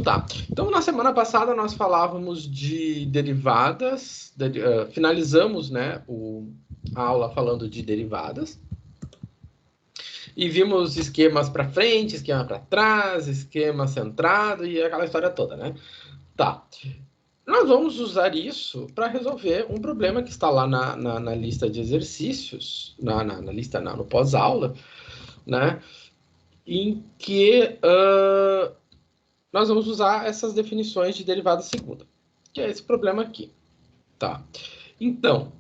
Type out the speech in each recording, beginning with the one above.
Tá. Então, na semana passada, nós falávamos de derivadas, finalizamos, né, a aula falando de derivadas, e vimos esquemas para frente, esquema para trás, esquema centrado e aquela história toda, né? Tá. Nós vamos usar isso para resolver um problema que está lá na lista de exercícios, no pós-aula, né? Em que nós vamos usar essas definições de derivada segunda, que é esse problema aqui, tá? Então,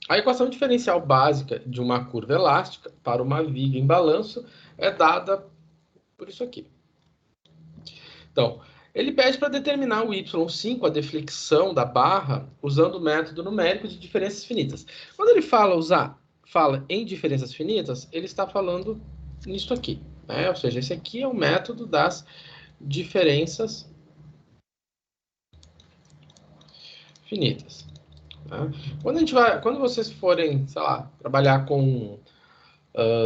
a equação diferencial básica de uma curva elástica para uma viga em balanço é dada por isso aqui. Então, ele pede para determinar o y5, a deflexão da barra, usando o método numérico de diferenças finitas. Quando ele fala em diferenças finitas, ele está falando nisso aqui, né? Ou seja, esse aqui é o método das diferenças finitas. Tá? Quando vocês forem, sei lá, trabalhar com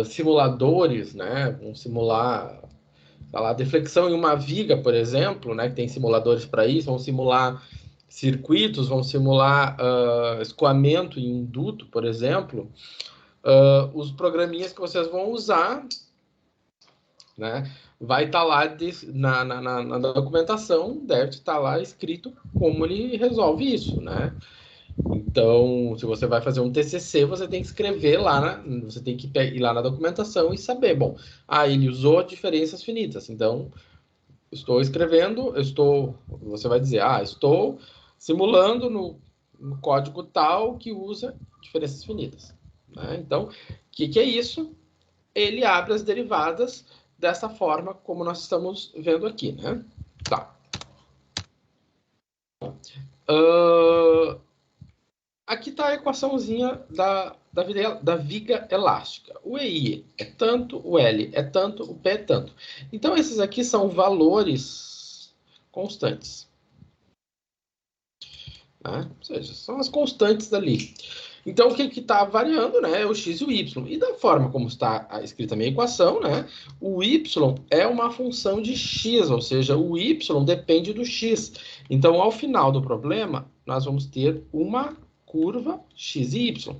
simuladores, né? Vão simular, sei lá, deflexão em uma viga, por exemplo, né? Que tem simuladores para isso, vão simular circuitos, vão simular escoamento em um duto, por exemplo. Os programinhas que vocês vão usar, né? Vai estar lá na documentação, deve estar lá escrito como ele resolve isso, né? Então, se você vai fazer um TCC, você tem que escrever lá, você tem que ir lá na documentação e saber, bom, ele usou diferenças finitas, então estou escrevendo, você vai dizer, estou simulando no código tal que usa diferenças finitas, né? Então, o que é isso? Ele abre as derivadas dessa forma como nós estamos vendo aqui, né? Tá. Aqui está a equaçãozinha da viga elástica. O EI é tanto, o L é tanto, o P é tanto. Então, esses aqui são valores constantes. Né? Ou seja, são as constantes dali. Então, o que está variando, né, é o x e o y. E da forma como está escrita a minha equação, né, o y é uma função de x, ou seja, o y depende do x. Então, ao final do problema, nós vamos ter uma curva x e y.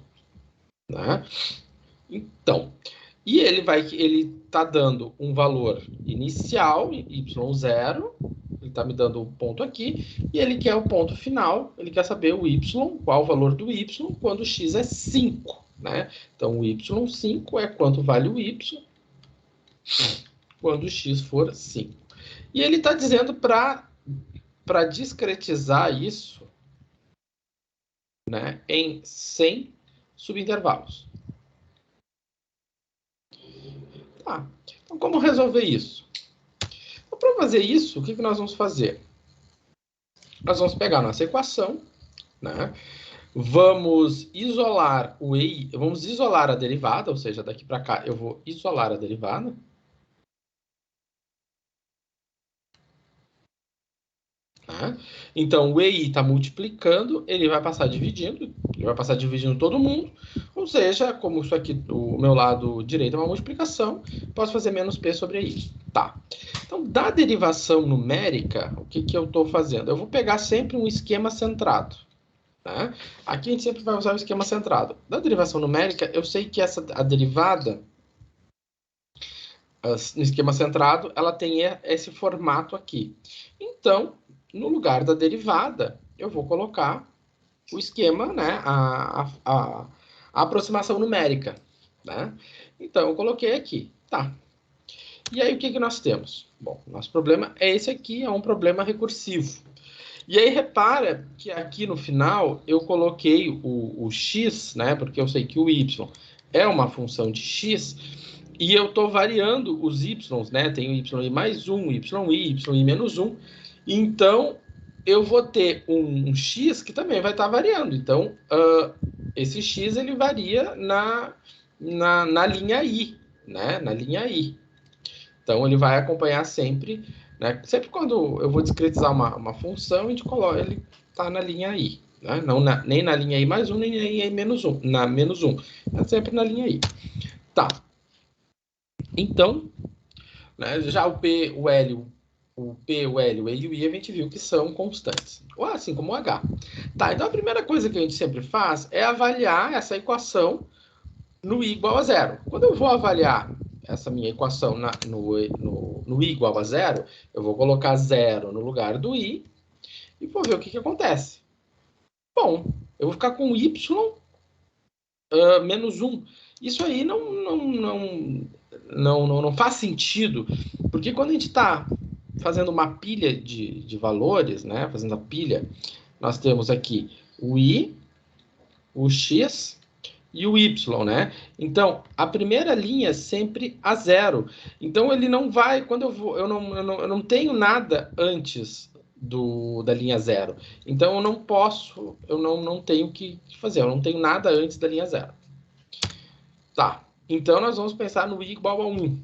Né? Então, e ele está dando um valor inicial, y0, ele está me dando um ponto aqui, e ele quer o ponto final, ele quer saber o y, qual o valor do y, quando x é 5. Né? Então, o y5 é quanto vale o y quando x for 5. E ele está dizendo para discretizar isso, né, em 100 subintervalos. Tá. Então, como resolver isso? Então, para fazer isso, o que nós vamos fazer? Nós vamos pegar a nossa equação, né? Vamos isolar o EI, vamos isolar a derivada, ou seja, daqui para cá eu vou isolar a derivada. Tá? Então, o EI está multiplicando, ele vai passar dividindo todo mundo, ou seja, como isso aqui, o meu lado direito é uma multiplicação, posso fazer menos P sobre EI. Tá. Então, da derivação numérica, o que eu estou fazendo? Eu vou pegar sempre um esquema centrado. Né? Aqui a gente sempre vai usar o esquema centrado. Da derivação numérica, eu sei que a derivada, no esquema centrado, ela tem esse formato aqui. Então, no lugar da derivada, eu vou colocar o esquema, né, a aproximação numérica. Né? Então, eu coloquei aqui. Tá. E aí, o que nós temos? Bom, nosso problema é esse aqui, é um problema recursivo. E aí, repara que aqui no final eu coloquei o x, né? Porque eu sei que o y é uma função de x, e eu estou variando os y, né? Tem o y mais 1, y menos 1. Então, eu vou ter um x que também vai estar variando. Então, esse x ele varia na linha i, né? Na linha i. Então, ele vai acompanhar sempre, né? Sempre quando eu vou discretizar uma função, a gente coloca, ele está na linha i. Né? Não nem na linha i mais 1, nem na linha i menos 1. Na menos 1. É sempre na linha i. Tá. Então, né, já o P, o L, O P, o L, o E e o I a gente viu que são constantes, ou assim como o H. Tá, então a primeira coisa que a gente sempre faz é avaliar essa equação no I igual a zero. Quando eu vou avaliar essa minha equação no I igual a zero, eu vou colocar zero no lugar do I e vou ver o que acontece. Bom, eu vou ficar com y menos 1. Isso aí não faz sentido, porque quando a gente está fazendo uma pilha de valores, né, fazendo a pilha, nós temos aqui o i, o x e o y, né? Então, a primeira linha é sempre a zero. Então, ele não vai, quando eu não tenho nada antes da linha zero. Então, eu não tenho o que fazer, eu não tenho nada antes da linha zero. Tá, então nós vamos pensar no i igual a 1.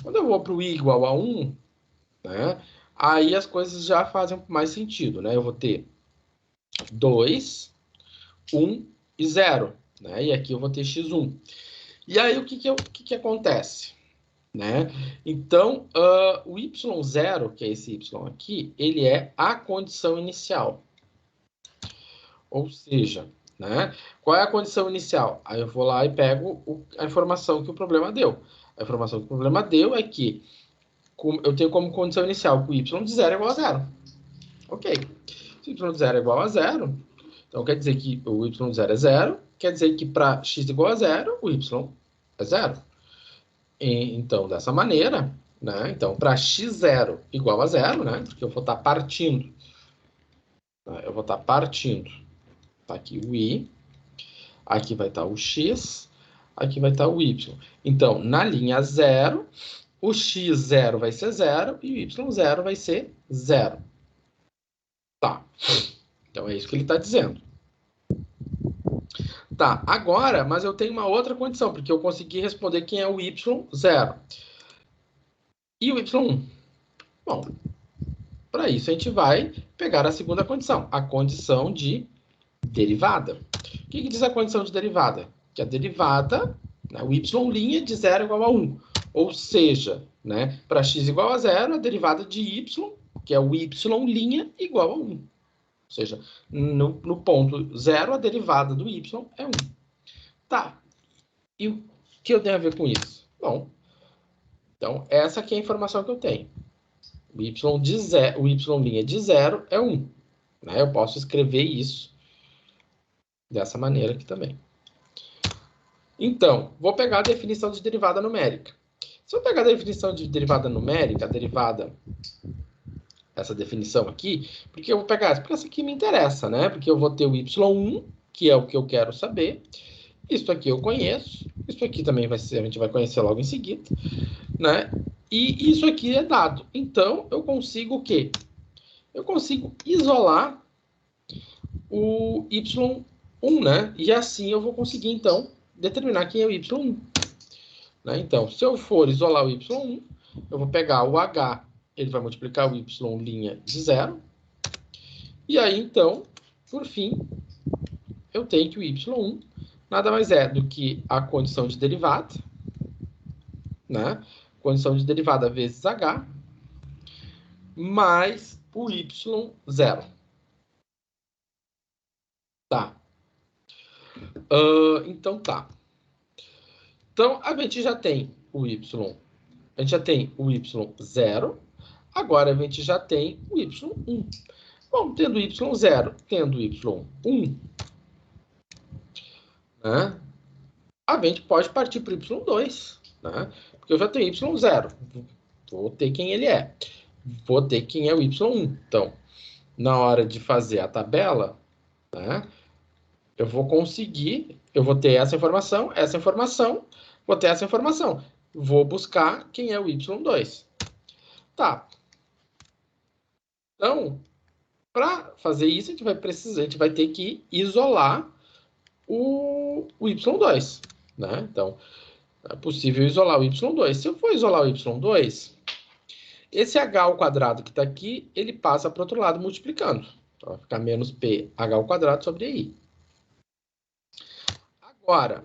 Quando eu vou para o i igual a 1, né, aí as coisas já fazem mais sentido, né? Eu vou ter 2, 1 e 0, né? E aqui eu vou ter x1. E aí o que acontece? Né? Então, o y0, que é esse y aqui, ele é a condição inicial. Ou seja, né? Qual é a condição inicial? Aí eu vou lá e pego a informação que o problema deu. A informação que o problema deu é que eu tenho como condição inicial que o y de 0 é igual a 0. Ok. Se o y de 0 é igual a 0, então quer dizer que o y de 0 é 0, quer dizer que para x igual a 0, o y é 0. Então, dessa maneira, né? Então, para x0 igual a 0, né? Porque eu vou estar partindo. Né, eu vou estar partindo. Tá aqui o i, aqui vai estar o x, aqui vai estar o y. Então, na linha 0, o x0 vai ser 0 e o y0 vai ser 0. Tá. Então, é isso que ele está dizendo. Tá, agora, mas eu tenho uma outra condição, porque eu consegui responder quem é o y0. E o y1? Bom, para isso a gente vai pegar a segunda condição, a condição de derivada. O que diz a condição de derivada? Que a derivada, né, o y' de 0 igual a 1. Ou seja, né, para x igual a 0, a derivada de y, que é o y' igual a 1. Ou seja, no ponto 0, a derivada do y é 1. Tá, e o que eu tenho a ver com isso? Bom, então essa aqui é a informação que eu tenho. O y' de 0 é 1. Né? Eu posso escrever isso dessa maneira aqui também. Então, vou pegar a definição de derivada numérica. Se eu pegar a definição de derivada numérica, a derivada, essa definição aqui, porque eu vou pegar essa? Porque essa aqui me interessa, né? Porque eu vou ter o y1, que é o que eu quero saber. Isso aqui eu conheço. Isso aqui também a gente vai conhecer logo em seguida, né? E isso aqui é dado. Então, eu consigo o quê? Eu consigo isolar o y1, né? E assim eu vou conseguir, então, determinar quem é o y1. Né? Então, se eu for isolar o y1, eu vou pegar o h, ele vai multiplicar o y' de 0. E aí, então, por fim, eu tenho que o y1 nada mais é do que a condição de derivada, né? Condição de derivada vezes h, mais o y0. Tá. Então, tá. Então, a gente já tem o a gente já tem o y0, agora a gente já tem o y1. Bom, tendo y0, tendo y1, né, a gente pode partir para o y2, né, porque eu já tenho y0, vou ter quem ele é, vou ter quem é o y1. Então, na hora de fazer a tabela, né, eu vou conseguir, eu vou ter essa informação, vou ter essa informação. Vou buscar quem é o y2. Tá. Então, para fazer isso, a gente vai ter que isolar o y2, né? Então, é possível isolar o y2. Se eu for isolar o y2, esse h ao quadrado que está aqui, ele passa para o outro lado multiplicando. Então, vai ficar menos p h ao quadrado sobre i. Agora,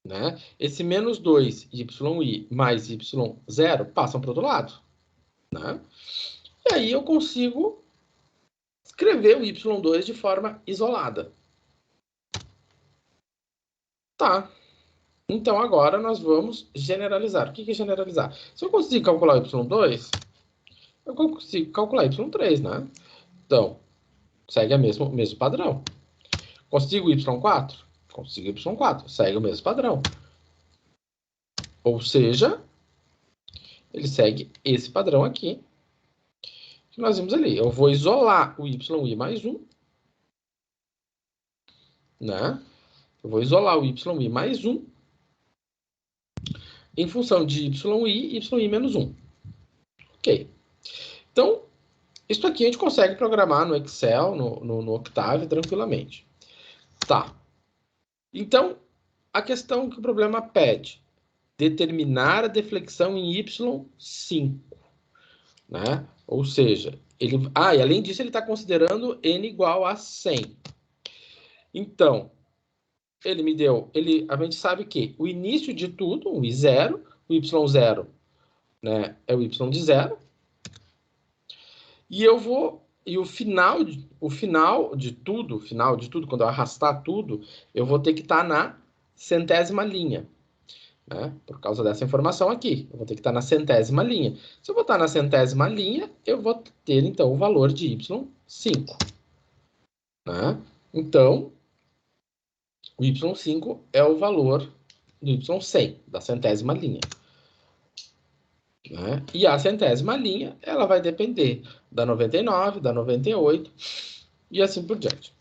né, esse menos 2y mais y0 passam para o outro lado. né? E aí eu consigo escrever o y2 de forma isolada. Tá. Então agora nós vamos generalizar. O que é generalizar? Se eu conseguir calcular o y2, eu consigo calcular y3, né? Então, segue o mesmo padrão. Consigo y4? Consigo y4. Segue o mesmo padrão. Ou seja, ele segue esse padrão aqui que nós vimos ali. Eu vou isolar o yi mais 1, né? Eu vou isolar o yi mais 1 em função de yi e yi menos 1. Ok. Então, isso aqui a gente consegue programar no Excel, no Octave, tranquilamente. Tá. Então, a questão que o problema pede, determinar a deflexão em y5, né? Ou seja, ele... e além disso, ele está considerando n igual a 100. Então, ele me deu... a gente sabe que o início de tudo, o i0, o y0, né, é o y de 0. E eu vou... E o final de tudo, quando eu arrastar tudo, eu vou ter que estar na centésima linha. Né? Por causa dessa informação aqui. Eu vou ter que estar na centésima linha. Se eu botar na centésima linha, eu vou ter, então, o valor de y5. Né? Então, o y5 é o valor do y100, da centésima linha. Né? E a centésima linha, ela vai depender da 99, da 98 e assim por diante.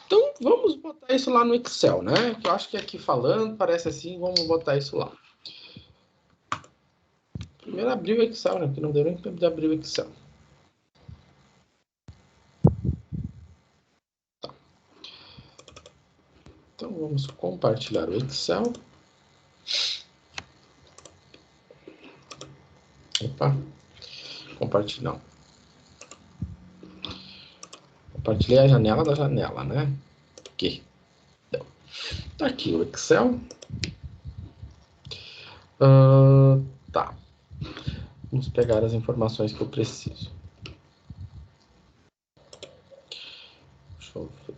Então, vamos botar isso lá no Excel, né? Que eu acho que aqui falando, parece assim, vamos botar isso lá. Primeiro abrir o Excel, né? Porque não deu nem tempo de abrir o Excel. Tá. Então, vamos compartilhar o Excel. Opa. Compartilhar. Não. Compartilhei a janela da janela, né? Aqui. Então, tá aqui o Excel. Tá. Vamos pegar as informações que eu preciso. Deixa eu ver.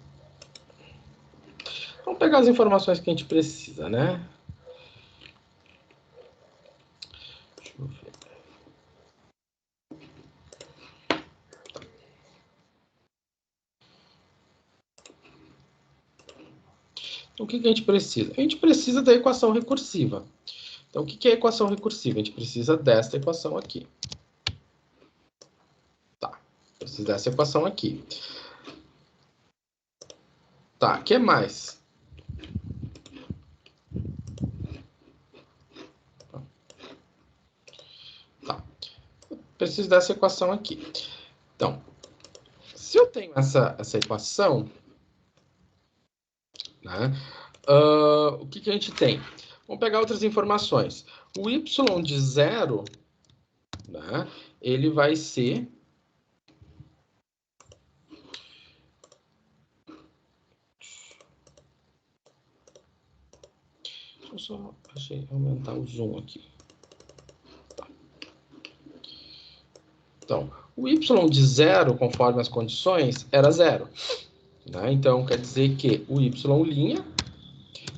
Vamos pegar as informações que a gente precisa, né? Deixa eu ver. Então, o que a gente precisa? A gente precisa da equação recursiva. Então, o que é a equação recursiva? A gente precisa desta equação aqui. Tá. Precisa dessa equação aqui. Tá, o que mais? Tá. Preciso dessa equação aqui. Então, se eu tenho essa equação, né, o que a gente tem? Vamos pegar outras informações. O y de 0, né, ele vai ser... Deixa eu só aumentar o zoom aqui. Tá. Então, o y de 0, conforme as condições, era 0. Né? Então, quer dizer que o y',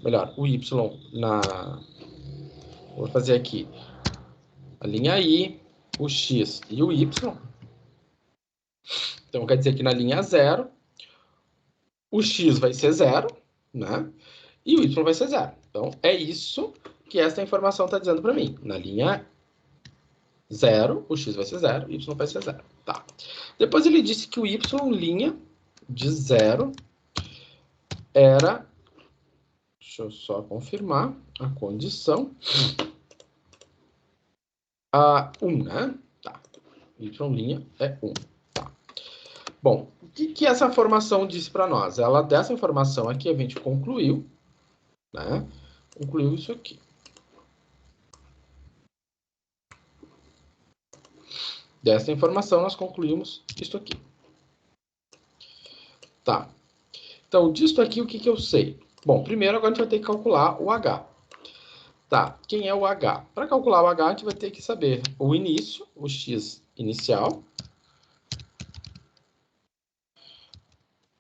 melhor, o y na... Vou fazer aqui a linha I, o x e o y. Então, quer dizer que na linha 0, o x vai ser 0, né? E o y vai ser 0. Então, é isso que essa informação está dizendo para mim. Na linha 0, o x vai ser 0, o y vai ser 0. Tá. Depois ele disse que o y' de 0 era... Deixa eu só confirmar a condição. 1, né? Tá. Y' é 1. Tá. Bom, o que essa informação disse para nós? Dessa informação aqui, a gente concluiu, né? Concluiu isso aqui. Dessa informação, nós concluímos isso aqui. Tá. Então, disso aqui, o que eu sei? Bom, primeiro, agora a gente vai ter que calcular o H. Tá, quem é o H? Para calcular o H, a gente vai ter que saber o início, o x inicial,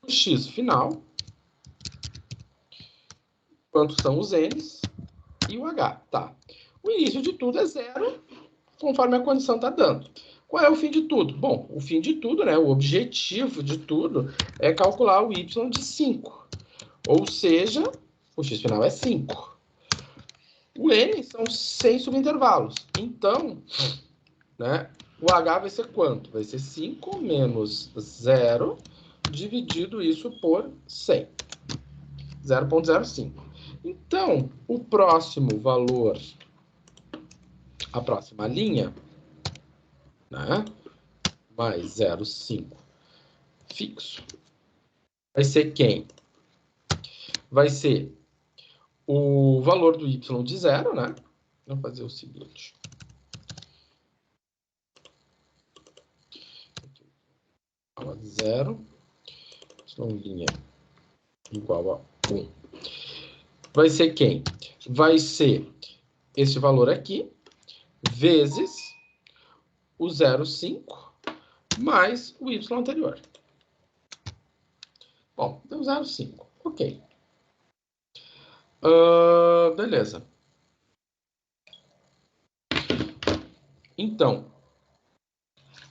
o x final, quantos são os n's, e o h, tá? O início de tudo é 0, conforme a condição está dando. Qual é o fim de tudo? Bom, o fim de tudo, né, o objetivo de tudo é calcular o y de 5. Ou seja, o x final é 5. O n são 100 subintervalos. Então, né, o h vai ser quanto? Vai ser 5 menos 0, dividido isso por 100. 0,05. Então, o próximo valor, a próxima linha, né, mais 0,5 fixo, vai ser quem? Vai ser o valor do y de 0, né? Vamos fazer o seguinte. A 0, linha igual a 1. Vai ser quem? Vai ser esse valor aqui, vezes o 0,5, mais o y anterior. Bom, deu 0,5. Ok. Beleza. Então,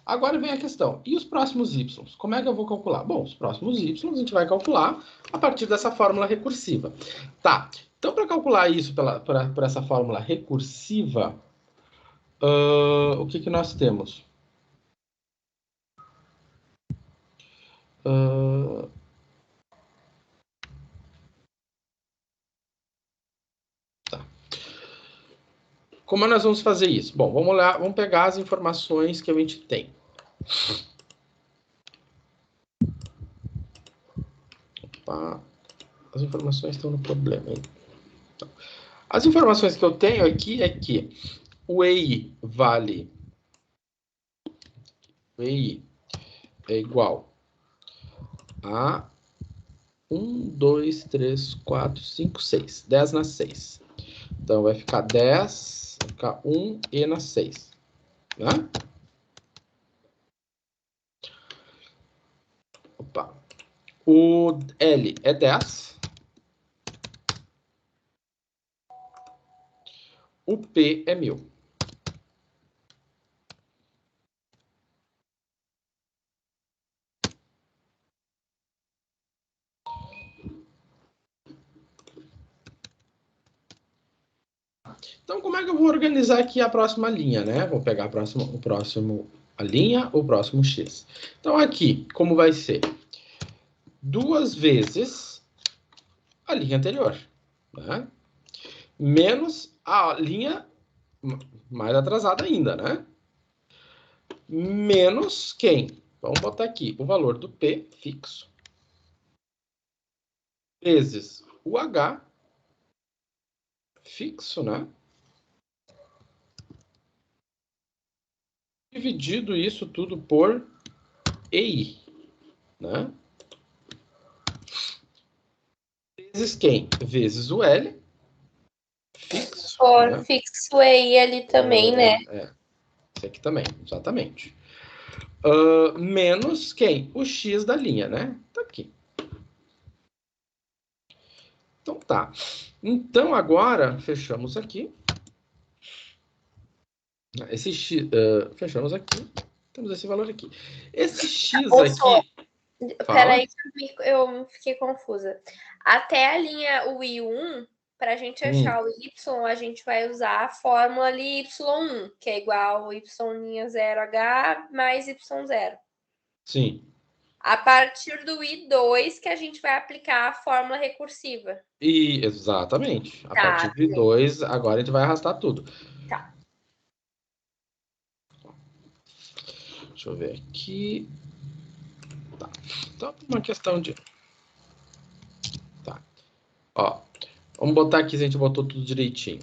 agora vem a questão. E os próximos y? Como é que eu vou calcular? Bom, os próximos y a gente vai calcular a partir dessa fórmula recursiva. Tá. Então, para calcular isso por essa fórmula recursiva, o que nós temos? Tá. Como nós vamos fazer isso? Bom, vamos lá, vamos pegar as informações que a gente tem. Opa, as informações estão no problema, hein? Então, as informações que eu tenho aqui é que o EI vale... O EI é igual a 1, 2, 3, 4, 5, 6. 10 na 6. Então, vai ficar 10, vai ficar 1 e na 6. Né? Opa. O L é 10. O P é 1000. Então, como é que eu vou organizar aqui a próxima linha, né? Vou pegar a linha, o próximo x. Então, aqui, como vai ser? 2 vezes a linha anterior, né? Menos a linha mais atrasada ainda, né? Menos quem? Vamos botar aqui o valor do P fixo. Vezes o H fixo, né? Dividido isso tudo por EI, né? Vezes quem? Vezes o L fixo. Por né? Fixo EI ali também, né? Esse aqui também, exatamente. Menos quem? O X da linha, né? Tá aqui. Então tá. Então agora, fechamos aqui. Esse X, fechamos aqui. Temos esse valor aqui. Esse X aqui... Peraí, eu fiquei confusa. Até a linha Y1, para a gente achar o Y, a gente vai usar a fórmula ali Y1, que é igual ao Y'0H mais Y0. Sim. A partir do I2 que a gente vai aplicar a fórmula recursiva. Exatamente. A partir do I2, agora a gente vai arrastar tudo. Tá. Deixa eu ver aqui. Tá. Então, uma questão de... Tá. Ó, vamos botar aqui se a gente botou tudo direitinho.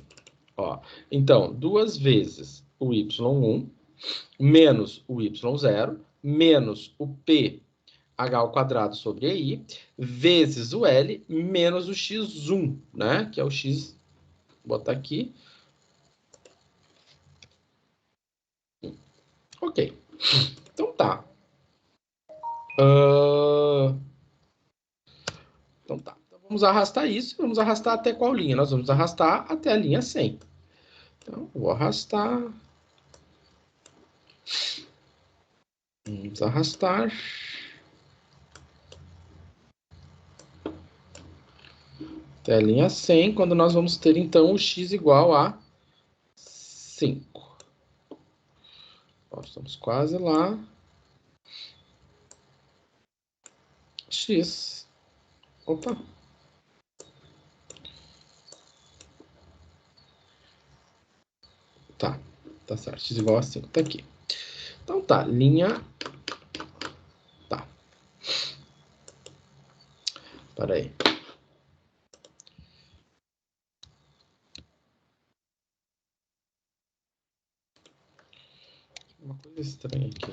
Ó, então, 2 vezes o Y1 menos o Y0 menos o PH ao quadrado sobre EI vezes o L menos o X1, né? Que é o X... Vou botar aqui. Ok. Então tá. Então tá. Então, vamos arrastar isso. Vamos arrastar até qual linha? Nós vamos arrastar até a linha 100. Então, vou arrastar. Vamos arrastar. Até a linha 100, quando nós vamos ter, então, o x igual a 5. Ó, estamos quase lá. X. Opa. Tá. Tá certo. X igual a 5. Tá aqui. Então tá. Linha. Tá. Para aí. Uma coisa estranha aqui.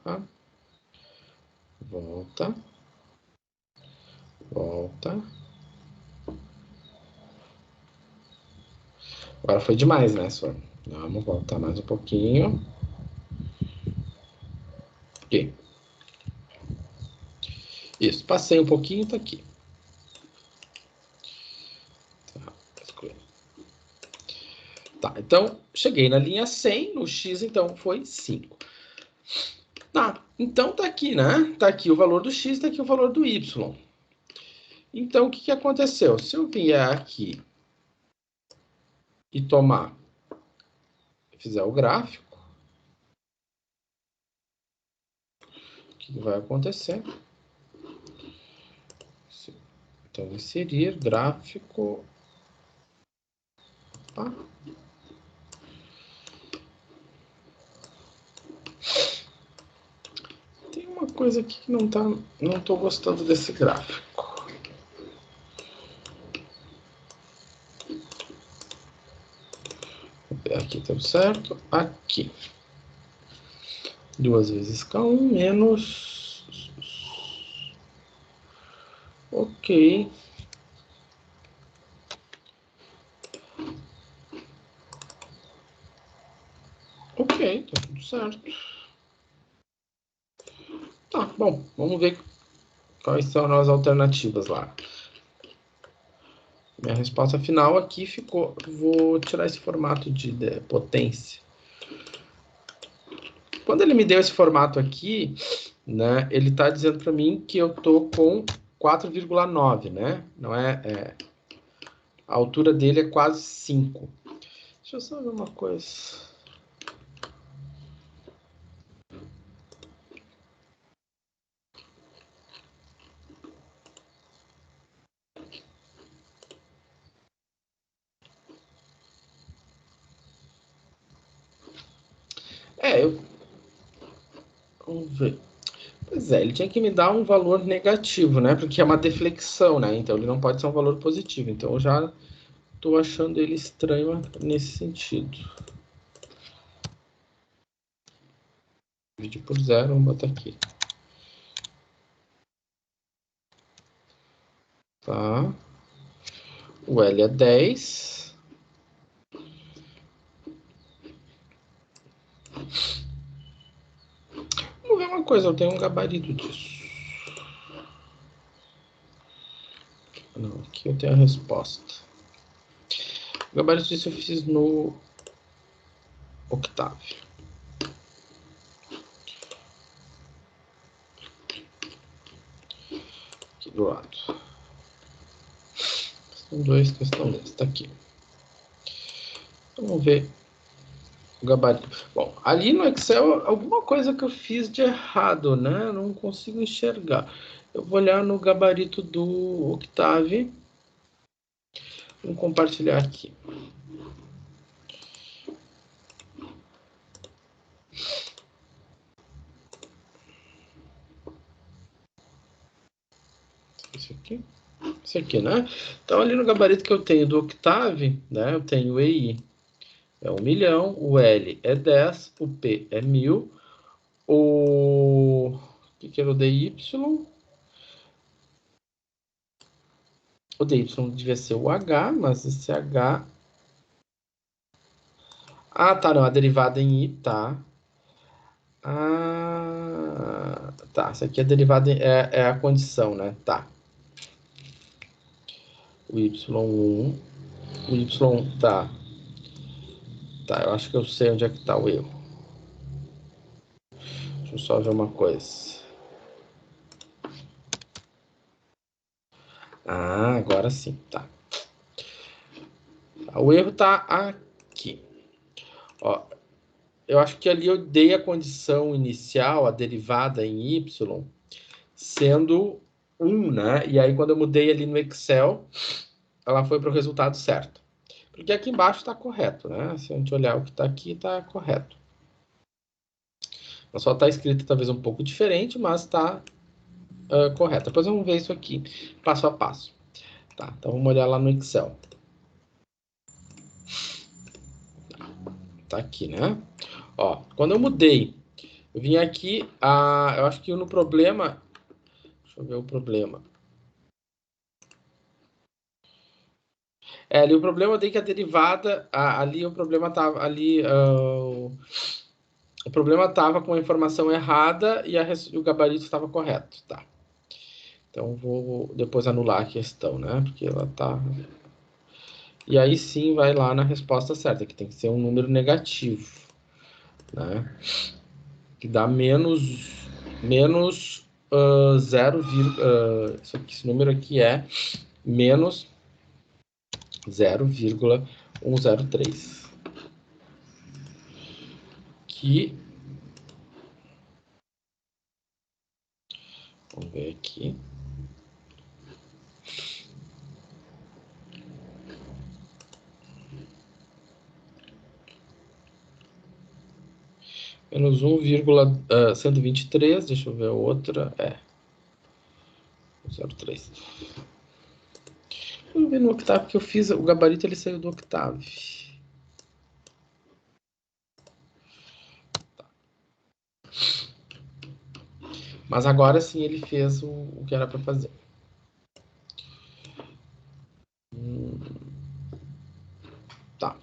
Tá. Volta. Volta. Agora foi demais, né, senhor? Vamos voltar mais um pouquinho. Aqui. Isso, passei um pouquinho, tá aqui. Tá, então, cheguei na linha 100, no x, então, foi 5. Tá, então tá aqui, né? Tá aqui o valor do x, tá aqui o valor do y. Então, o que que aconteceu? Se eu vier aqui e tomar, fizer o gráfico, o que que vai acontecer? Então, inserir gráfico. Opa. Tem uma coisa aqui que não tô gostando desse gráfico. Aqui tudo certo. Aqui. 2 vezes K1 menos... Ok. Ok, tá tudo certo. Tá, bom, vamos ver quais são as alternativas lá. Minha resposta final aqui ficou... Vou tirar esse formato de potência. Quando ele me deu esse formato aqui, né, ele está dizendo para mim que eu tô com 4,9, né? Não é, a altura dele é quase 5. Deixa eu só ver uma coisa. Vamos ver. Pois é, ele tinha que me dar um valor negativo, né? Porque é uma deflexão, né? Então ele não pode ser um valor positivo. Então eu já tô achando ele estranho nesse sentido. Dividir por 0, vamos botar aqui. Tá. O L é 10. Vamos ver uma coisa, eu tenho um gabarito disso. Não, aqui eu tenho a resposta. O gabarito disso eu fiz no Octave. Aqui do lado. Questão 2, questão 10. Tá aqui. Vamos ver o gabarito. Bom, ali no Excel, alguma coisa que eu fiz de errado, né? Não consigo enxergar. Eu vou olhar no gabarito do Octave. Vamos compartilhar aqui. Isso aqui, né? Então, ali no gabarito que eu tenho do Octave, né? Eu tenho o EI é 1 milhão, o L é 10, o P é 1000, o que era o DY? O dy devia ser o h, mas esse h... Ah, tá, não, a derivada em i, tá. Ah, tá, isso aqui é derivada, é a condição, né? Tá. O y1, o y, tá. Tá, eu acho que eu sei onde é que tá o erro. Deixa eu só ver uma coisa. Ah, agora sim, tá. O erro tá aqui. Ó, eu acho que ali eu dei a condição inicial, a derivada em y, sendo 1, né? E aí quando eu mudei ali no Excel, ela foi para o resultado certo. Porque aqui embaixo está correto, né? Se a gente olhar o que está aqui, está correto. Só está escrito talvez um pouco diferente, mas está correto. Depois vamos ver isso aqui, passo a passo. Tá, então vamos olhar lá no Excel. Tá aqui, né? Ó, quando eu mudei, eu vim aqui, eu acho que no problema... Deixa eu ver o problema. Ali o problema eu dei que a derivada, ali o problema tava, ali o problema estava com a informação errada e o gabarito estava correto, tá? Então vou depois anular a questão, né? Porque ela tá... E aí sim vai lá na resposta certa, que tem que ser um número negativo, né? Que dá menos 0, esse número aqui é menos 0,103. Que... Vamos ver aqui. Menos 1,123, deixa eu ver a outra, 0,3. Vamos ver no Octave que eu fiz, o gabarito ele saiu do Octave. Tá. Mas agora sim ele fez o que era para fazer. Tá.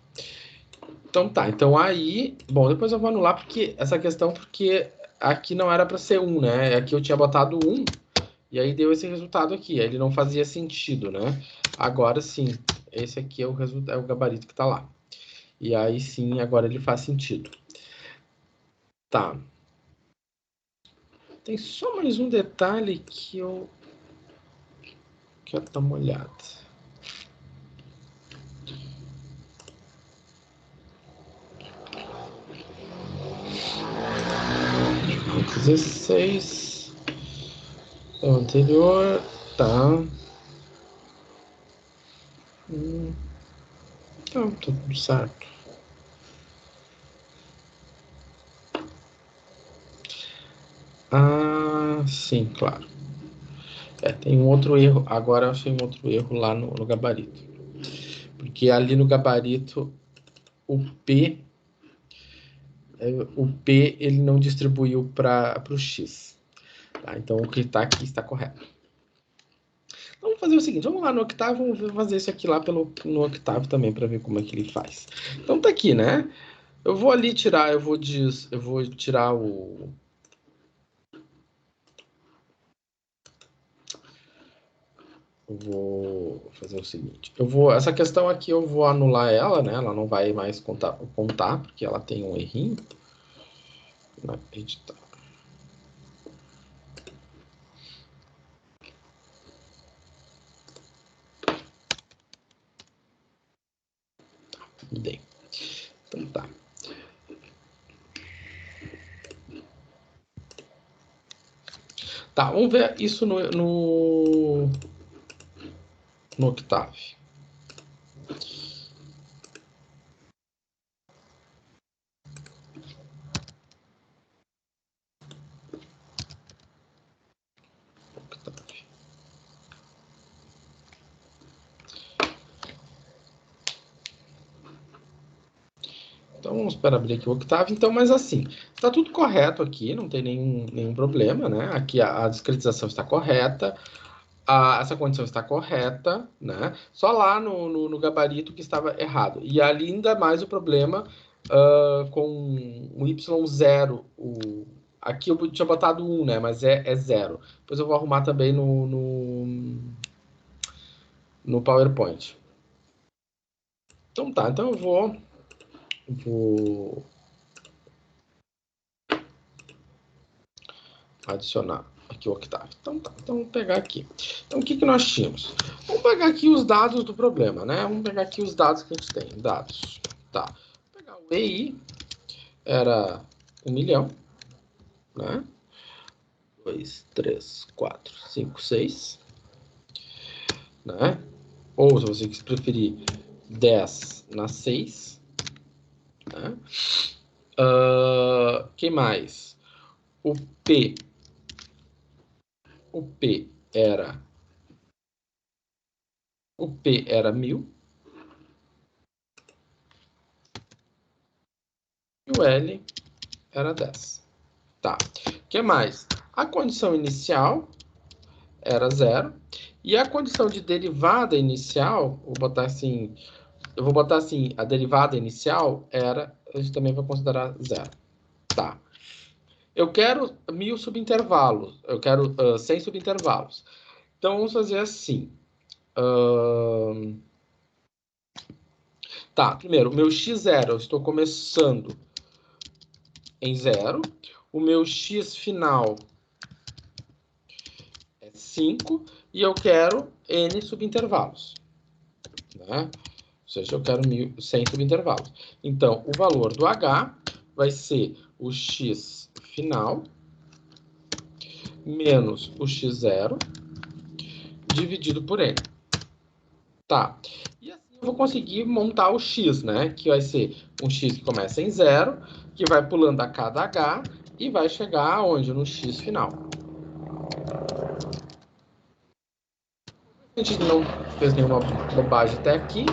Então tá, então aí... Bom, depois eu vou anular essa questão, porque aqui não era para ser 1, né? Aqui eu tinha botado 1, e aí deu esse resultado aqui. Aí ele não fazia sentido, né? Agora sim, esse aqui é o gabarito que tá lá. E aí sim, agora ele faz sentido. Tá. Tem só mais um detalhe que eu quero dar uma olhada. 16. É o anterior. Tá. Tá tudo certo. Ah, sim, claro. Tem um outro erro. Agora eu achei um outro erro lá no gabarito. Porque ali no gabarito, o P ele não distribuiu para o X. Tá? Então o que está aqui está correto. Então, vamos fazer o seguinte, vamos lá no Octave, vamos fazer isso aqui lá no Octave também, para ver como é que ele faz. Então tá aqui, né? Eu vou ali tirar, eu vou tirar o... Eu vou fazer o seguinte, essa questão aqui eu vou anular ela, né? Ela não vai mais contar, porque ela tem um errinho. Editar. Bem, então tá. Tá, vamos ver isso no Octave. Então vamos para abrir aqui o Octave. Então, mas assim, está tudo correto aqui, não tem nenhum problema, né? Aqui a discretização está correta. essa condição está correta, né? Só lá no gabarito que estava errado. E ali ainda mais o problema com o y0. Aqui eu tinha botado 1, né? Mas é 0. Depois eu vou arrumar também no PowerPoint. Então tá, então eu vou adicionar aqui o octave. Então tá, então vamos pegar aqui. Então o que nós tínhamos? Vamos pegar aqui os dados do problema, né? Vamos pegar aqui os dados que a gente tem. Dados. Tá. Vou pegar o EI, era 1 milhão, né? 2, 3, 4, 5, 6, né? Ou se você preferir, 10 na 6, né? Que mais? O P era 1000 e o L era 10. Tá. O que mais? A condição inicial era 0 e a condição de derivada inicial, eu vou botar assim, a derivada inicial a gente também vai considerar 0. Tá. Eu quero 1000 subintervalos, eu quero 100 subintervalos. Então, vamos fazer assim. Tá, primeiro, o meu x0, eu estou começando em 0. O meu x final é 5. E eu quero n subintervalos. Né? Ou seja, eu quero 100 subintervalos. Então, o valor do h vai ser o x final menos o x0 dividido por n. Tá. E assim eu vou conseguir montar o x, né? Que vai ser um x que começa em 0, que vai pulando a cada h e vai chegar aonde? No x final. A gente não fez nenhuma bobagem até aqui.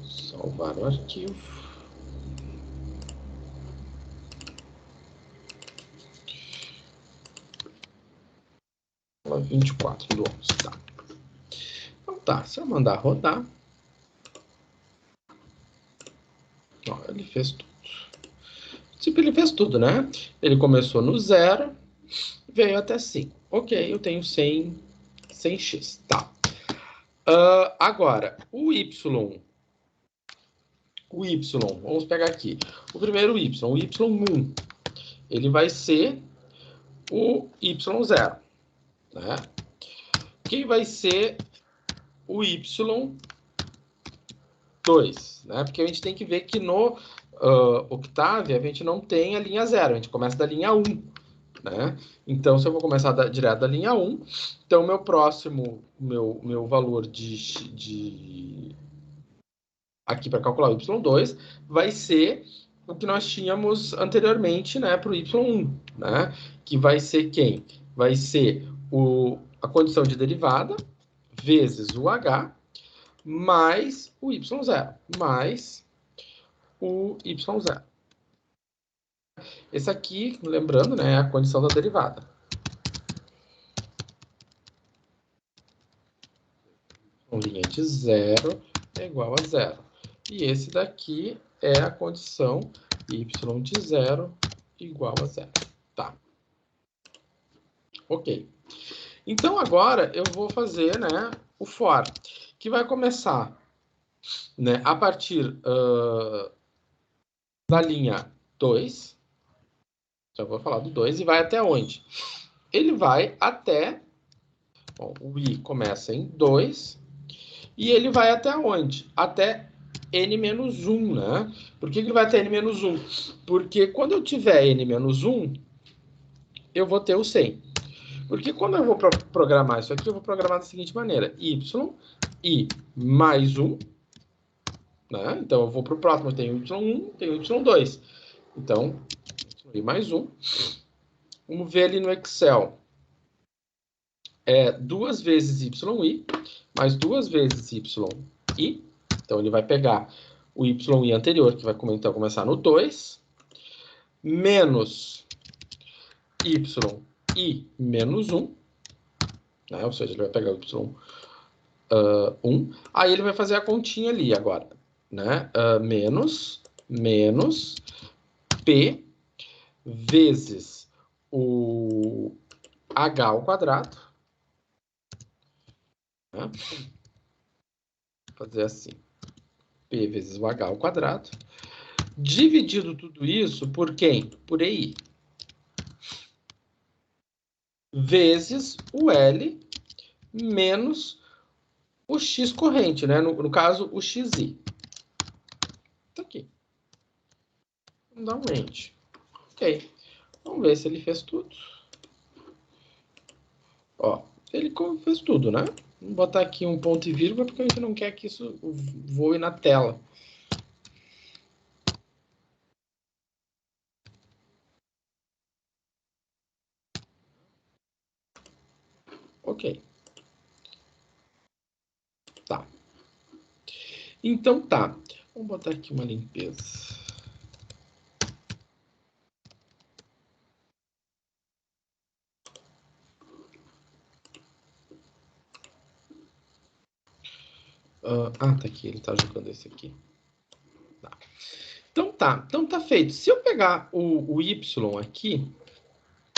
Salvar o arquivo. Ó, 24 do 11, tá. Então tá, se eu mandar rodar, ó, ele fez tudo. Tipo, ele fez tudo, né? Ele começou no 0, veio até 5. Ok, eu tenho 100x, tá. Agora, o y, vamos pegar aqui. O primeiro y, o y1, ele vai ser o y0, né? Quem vai ser o y2, né? Porque a gente tem que ver que no Octave a gente não tem a linha 0, a gente começa da linha 1, né? Então, se eu vou começar direto da linha 1, então meu próximo, meu valor aqui para calcular o y2 vai ser o que nós tínhamos anteriormente, né, para o y1, né? Que vai ser quem? Vai ser a condição de derivada vezes o h mais o y0, mais o y0. Esse aqui, lembrando, né, é a condição da derivada. Linha de 0 é igual a 0. E esse daqui é a condição y de 0 igual a 0. Tá. Ok. Então, agora eu vou fazer, né, o for, que vai começar, né, a partir da linha 2. Já vou falar do 2 e vai até onde? Ele vai até... Bom, o i começa em 2 e ele vai até onde? Até n-1, né? Por que ele vai até n-1? Porque quando eu tiver n-1, eu vou ter o 100. Porque quando eu vou programar isso aqui, eu vou programar da seguinte maneira. Y e mais 1. Né? Então, eu vou para o próximo. Eu tenho y1, tenho y2. Então, y mais 1. Vamos ver ali no Excel. É 2 vezes yi, mais 2 vezes yi. Então, ele vai pegar o yi anterior, que vai então começar no 2, menos y menos 1, né? Ou seja, ele vai pegar o y 1, aí ele vai fazer a continha ali agora, né? Menos p vezes o h ao quadrado, né? Vou fazer assim, p vezes o h ao quadrado, dividido tudo isso por quem? Por EI. Vezes o L menos o X corrente, né? No caso, o XI. Tá aqui. Vamos dar um enter. Ok. Vamos ver se ele fez tudo. Ó, ele fez tudo, né? Vamos botar aqui um ponto e vírgula, porque a gente não quer que isso voe na tela. Ok. Tá. Então tá. Vamos botar aqui uma limpeza. Tá aqui. Ele tá jogando esse aqui. Tá. Então tá. Então tá feito. Se eu pegar o Y aqui,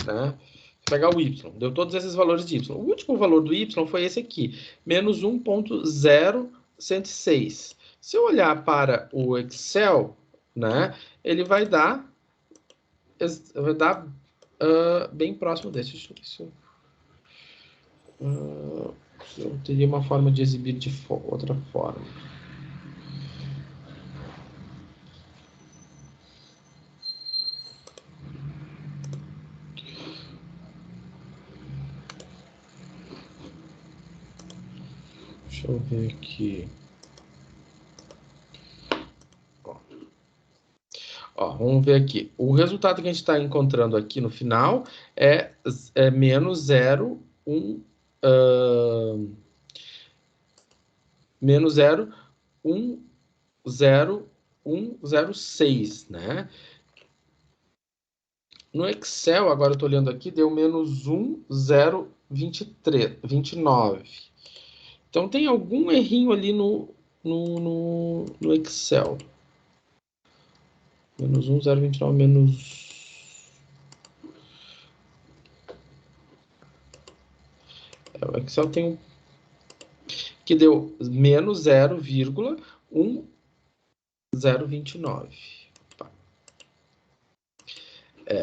né? Pegar o Y, deu todos esses valores de Y. O último valor do Y foi esse aqui, menos 1.0106. Se eu olhar para o Excel, né, ele vai dar bem próximo desse. Eu teria uma forma de exibir de outra forma. Deixa eu ver aqui. Ó, vamos ver aqui. O resultado que a gente está encontrando aqui no final é menos 0,1... menos 0,106, né? No Excel, agora eu estou olhando aqui, deu menos 1,029. Então tem algum errinho ali no Excel. Menos 1,029, menos... o Excel tem um... que deu menos 0,1029.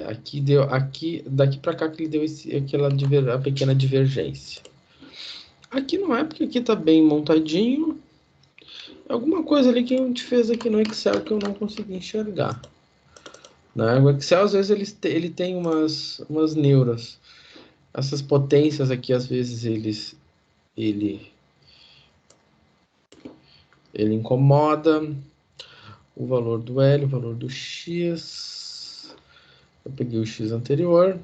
Aqui deu, daqui para cá que ele deu aquela pequena divergência. Aqui não é, porque aqui tá bem montadinho. Alguma coisa ali que a gente fez aqui no Excel que eu não consegui enxergar. Né? O Excel, às vezes, ele tem umas neuras. Essas potências aqui, às vezes, ele incomoda. O valor do L, o valor do X. Eu peguei o X anterior.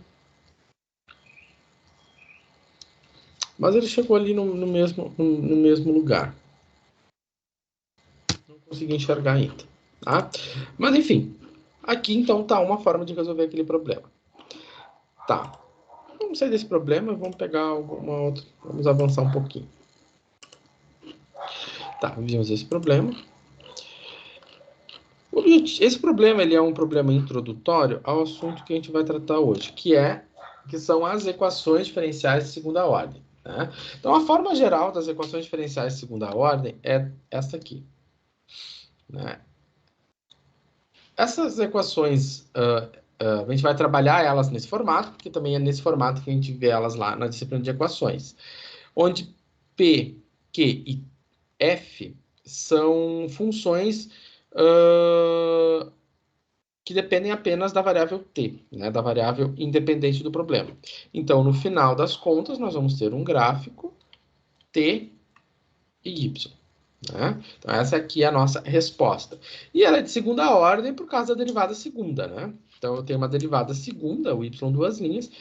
Mas ele chegou ali no mesmo lugar. Não consegui enxergar ainda. Tá? Mas, enfim. Aqui, então, tá uma forma de resolver aquele problema. Tá. Vamos sair desse problema e vamos pegar alguma outra. Vamos avançar um pouquinho. Tá, vimos esse problema. Esse problema ele é um problema introdutório ao assunto que a gente vai tratar hoje, que são as equações diferenciais de segunda ordem. Né? Então, a forma geral das equações diferenciais de segunda ordem é essa aqui. Né? Essas equações, a gente vai trabalhar elas nesse formato, porque também é nesse formato que a gente vê elas lá na disciplina de equações, onde P, Q e F são funções que dependem apenas da variável t, né, da variável independente do problema. Então, no final das contas, nós vamos ter um gráfico t e y. Né? Então, essa aqui é a nossa resposta. E ela é de segunda ordem por causa da derivada segunda. Né? Então, eu tenho uma derivada segunda, o y duas linhas,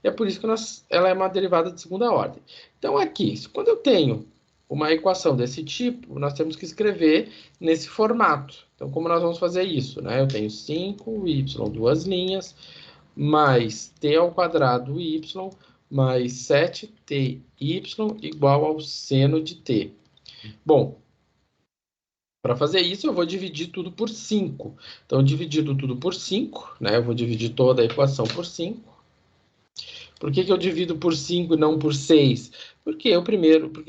e é por isso que ela é uma derivada de segunda ordem. Então, aqui, quando eu tenho uma equação desse tipo, nós temos que escrever nesse formato. Então, como nós vamos fazer isso? Né? Eu tenho 5y, duas linhas, mais t ao quadrado y, mais 7ty igual ao seno de t. Bom, para fazer isso, eu vou dividir tudo por 5. Então, dividido tudo por 5, né? Eu vou dividir toda a equação por 5. Por que eu divido por 5 e não por 6? Porque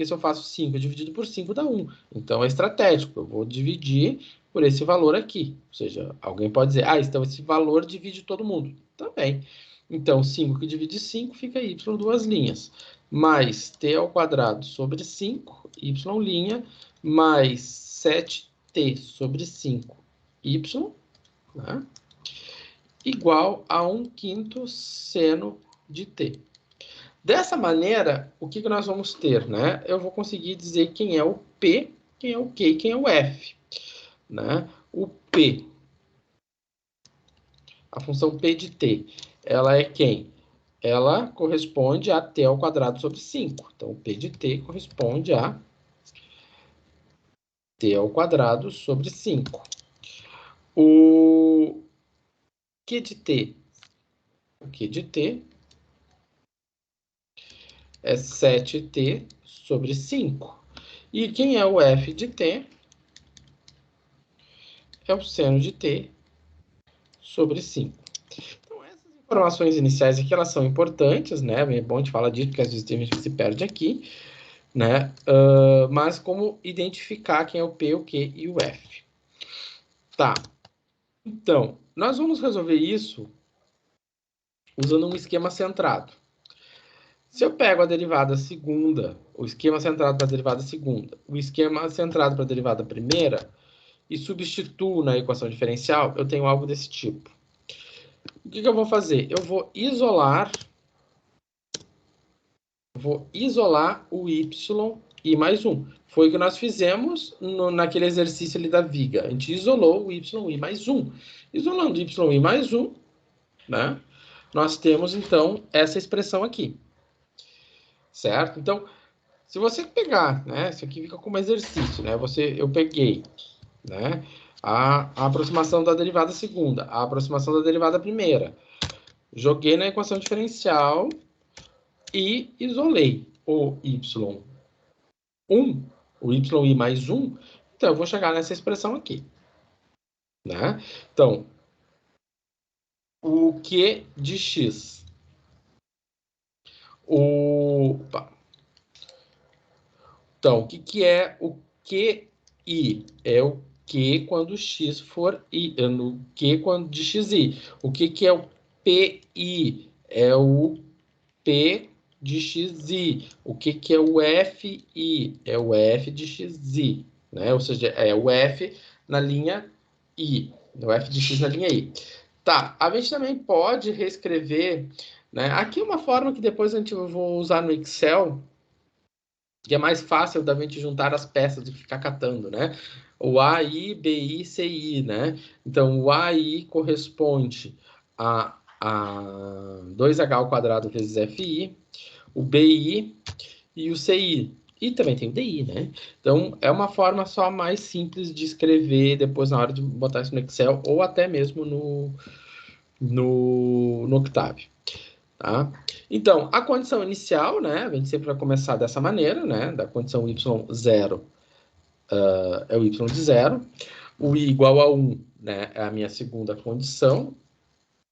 se eu faço 5 dividido por 5 dá 1. Então é estratégico, eu vou dividir por esse valor aqui. Ou seja, alguém pode dizer, então esse valor divide todo mundo. Também. Então, 5 que divide 5 fica y duas linhas. Mais t ao quadrado sobre 5, y mais 7t sobre 5, y, né? Igual a 1/5 seno de t. Dessa maneira, o que nós vamos ter, né? Eu vou conseguir dizer quem é o P, quem é o Q e quem é o F, né? O P, a função P de t, ela é quem? Ela corresponde a t ao quadrado sobre 5. Então, o P de t corresponde a t ao quadrado sobre 5. O Q de t, o Q de t é 7t sobre 5. E quem é o F de t? É o seno de t sobre 5. Então, essas informações iniciais aqui, elas são importantes, né? É bom a gente falar disso, porque às vezes tem gente que se perde aqui, né? Mas como identificar quem é o P, o Q e o F. Tá. Então, nós vamos resolver isso usando um esquema centrado. Se eu pego a derivada segunda, o esquema centrado para a derivada segunda, o esquema centrado para a derivada primeira, e substituo na equação diferencial, eu tenho algo desse tipo. O que eu vou fazer? Eu vou isolar o y e mais 1. Foi o que nós fizemos naquele exercício ali da viga. A gente isolou o y e mais 1. Isolando y e mais 1, né? Nós temos, então, essa expressão aqui. Certo? Então, se você pegar, né? Isso aqui fica como exercício, né? Eu peguei, né? A aproximação da derivada segunda, a aproximação da derivada primeira. Joguei na equação diferencial e isolei o y1, o y mais 1. Então, eu vou chegar nessa expressão aqui. Né? Então, o Q de x. Então, o que é o QI? É o Q quando x for i, no Q quando de xi. O que é o PI? É o P de xi. O que é o FI? É o F de xi. Né? Ou seja, é o F na linha I. O F de x na linha I. Tá, a gente também pode reescrever, né? Aqui uma forma que depois a gente vou usar no Excel, que é mais fácil da gente juntar as peças do que ficar catando, né? O AI, BI, CI, né? Então, o AI corresponde a 2H ao quadrado vezes FI, o BI e o CI. E também tem o DI, né? Então, é uma forma só mais simples de escrever depois na hora de botar isso no Excel ou até mesmo no Octave. Tá? Então, a condição inicial, né? A gente sempre vai começar dessa maneira, né? Da condição y0 é o y de 0. O i igual a 1, né? É a minha segunda condição,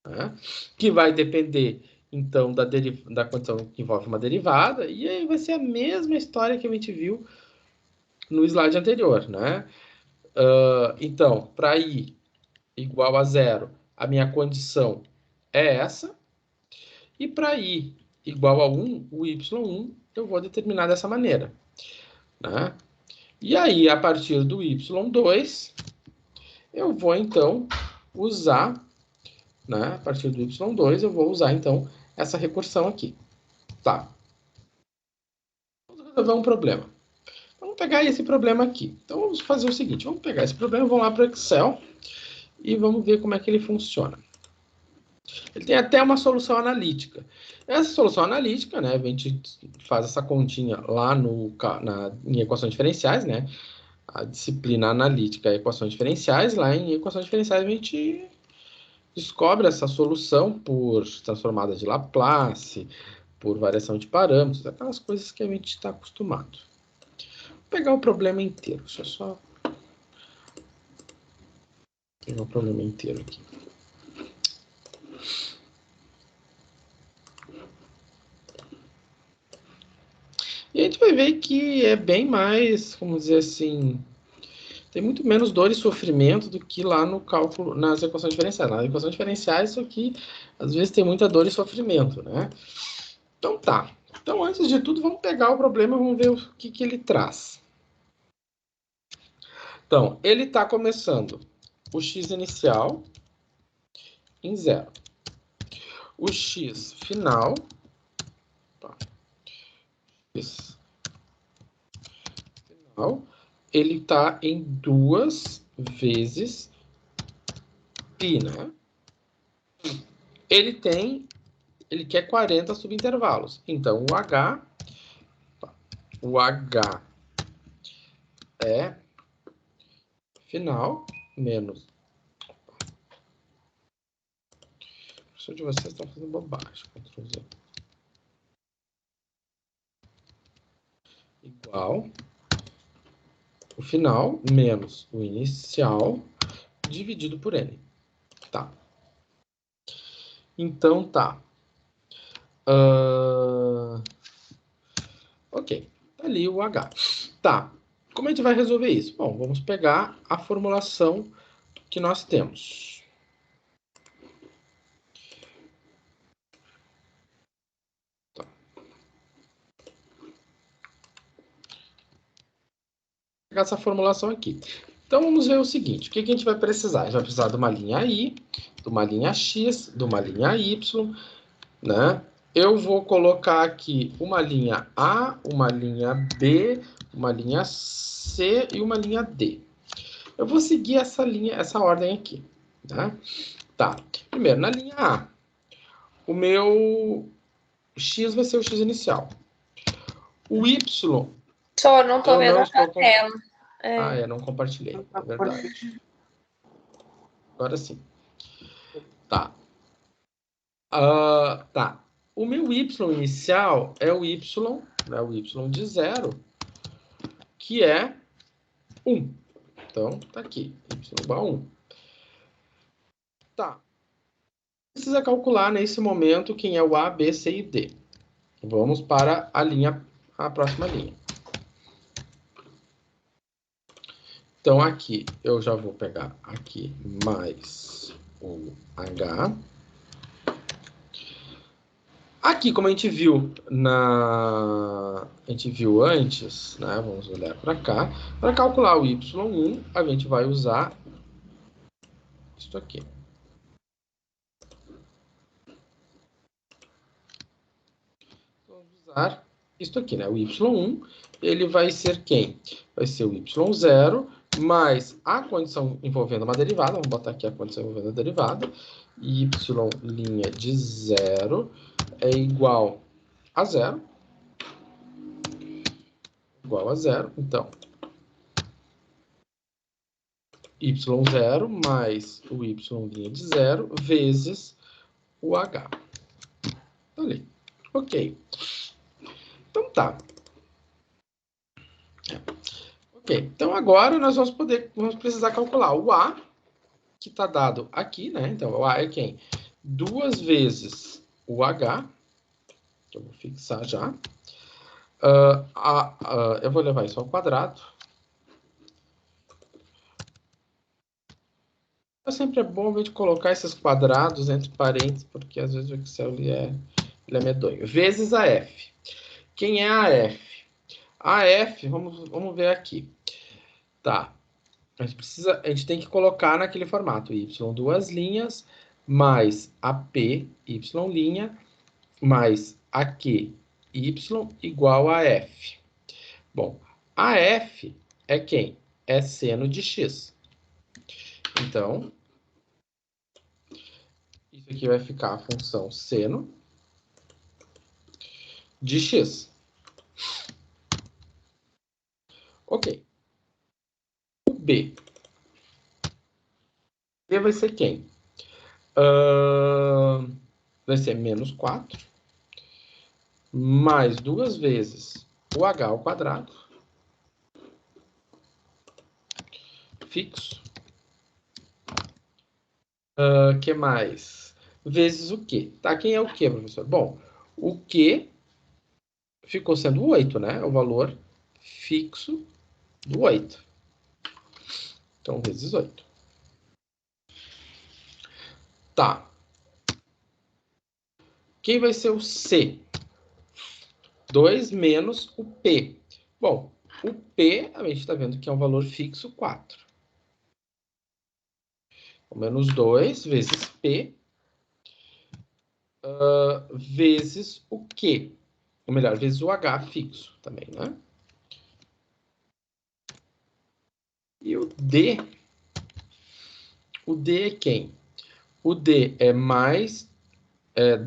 né? Que vai depender, então, da condição que envolve uma derivada. E aí vai ser a mesma história que a gente viu no slide anterior, né? Então, para i igual a 0, a minha condição é essa. E para i igual a 1, o y1, eu vou determinar dessa maneira. Né? E aí, a partir do y2, eu vou, então, usar, né? A partir do y2, eu vou usar, então, essa recursão aqui. Tá. Vamos resolver um problema. Vamos pegar esse problema aqui. Então, vamos fazer o seguinte. Vamos pegar esse problema, vamos lá para o Excel e vamos ver como é que ele funciona. Ele tem até uma solução analítica. Essa solução analítica, né, a gente faz essa continha lá em equações diferenciais, né? A disciplina analítica é equações diferenciais. Lá em equações diferenciais a gente descobre essa solução por transformada de Laplace, por variação de parâmetros, aquelas coisas que a gente está acostumado. Vou pegar o problema inteiro. Deixa eu só pegar o problema inteiro aqui. E a gente vai ver que é bem mais, vamos dizer assim, tem muito menos dor e sofrimento do que lá no cálculo, nas equações diferenciais. Nas equações diferenciais, isso aqui, às vezes, tem muita dor e sofrimento, né? Então, tá. Então, antes de tudo, vamos pegar o problema e vamos ver o que ele traz. Então, ele está começando o x inicial em 0. O x final... Tá. X final, ele está em 2 vezes π, né? Ele quer 40 subintervalos. Então, o H é final menos... O professor de vocês está fazendo bobagem. Ctrl Z. Igual o final menos o inicial dividido por n. Tá. Então, tá. Ok. Tá ali o H. Tá. Como a gente vai resolver isso? Bom, vamos pegar a formulação que nós temos. Tá. Vou pegar essa formulação aqui. Então, vamos ver o seguinte. O que a gente vai precisar? A gente vai precisar de uma linha I, de uma linha X, de uma linha Y, né? Eu vou colocar aqui uma linha A, uma linha B, uma linha C e uma linha D. Eu vou seguir essa ordem aqui, né? Tá. Primeiro, na linha A, o meu X vai ser o X inicial. O Y... Só não tô vendo a tua tela. Não compartilhei. É verdade. Agora sim. Tá. Tá. O meu Y inicial é o Y, né, o Y de 0, que é 1. Então, tá aqui. Y igual a 1. Tá. Precisa calcular nesse momento quem é o A, B, C e D. Vamos para a próxima linha. Então, aqui eu já vou pegar aqui mais o H. Aqui, como a gente viu antes, né? Vamos olhar para cá. Para calcular o Y1, a gente vai usar isso aqui. Vamos usar isso aqui, né? O Y1, ele vai ser quem? Vai ser o Y0 mais a condição envolvendo uma derivada. Vamos botar aqui a condição envolvendo a derivada. Y' de 0 é igual a 0. Igual a 0. Então, Y0 mais o Y' de 0 vezes o H. Tá ali. Ok. Então tá. Ok. Então agora nós vamos precisar calcular o A, que está dado aqui, né? Então o A é quem? 2 vezes o H. Que eu vou fixar já. Eu vou levar isso ao quadrado. Sempre é bom a gente colocar esses quadrados entre parênteses, porque às vezes o Excel ele é medonho. Vezes a F. Quem é a F? A F, vamos ver aqui. Tá. A gente tem que colocar naquele formato y duas linhas, mais AP y' mais AQ y igual a F. Bom, a F é quem? É seno de x. Então, Isso aqui vai ficar a função seno de x. Ok. O B. B vai ser quem? Vai ser menos 4 mais 2 vezes o h ao quadrado fixo. Que mais? Vezes o quê? Tá, quem é o quê, professor? Bom, o quê ficou sendo 8, né? O valor fixo do 8. Então, vezes 8. Tá. Quem vai ser o C? 2 menos o P. Bom, o P, a gente está vendo que é um valor fixo 4. Menos 2 vezes P vezes o Q. Ou melhor, vezes o H fixo também, né? E o D? O D é quem? O D é mais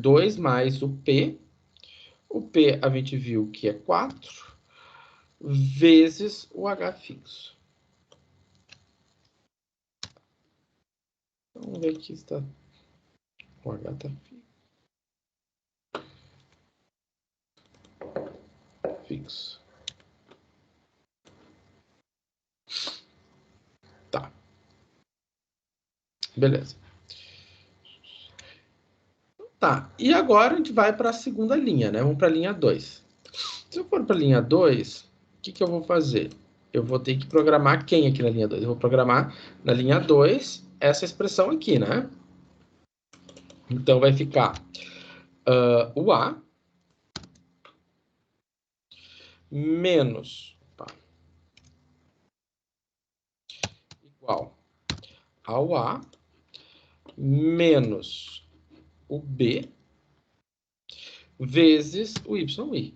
2 mais o P. O P a gente viu que é 4 vezes o H fixo. Vamos ver aqui se está... O H está fixo. Tá. Beleza. Tá. E agora a gente vai para a segunda linha, né? Vamos para a linha 2. Se eu for para a linha 2, o que eu vou fazer? Eu vou ter que programar quem aqui na linha 2? Eu vou programar na linha 2 essa expressão aqui, né? Então vai ficar o A menos igual ao A menos o B vezes o YI.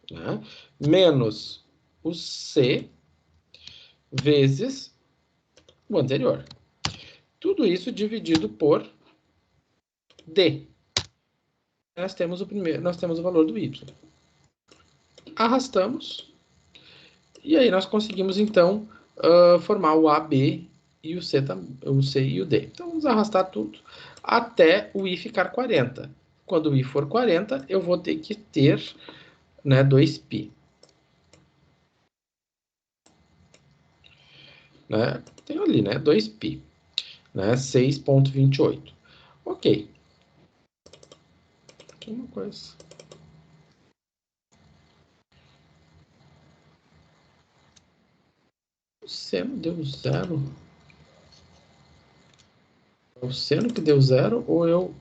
Né? Menos o C vezes o anterior. Tudo isso dividido por D. Nós temos o valor do Y. Arrastamos. E aí nós conseguimos, então, formar o A, B e o C e o D. Então, vamos arrastar tudo até o I ficar 40. Quando o I for 40, eu vou ter que ter, né, 2π. Né? Tem ali, né, 2π. Né, 6,28. Ok. Aqui uma coisa. O seno deu 0? O seno que deu 0 ou eu...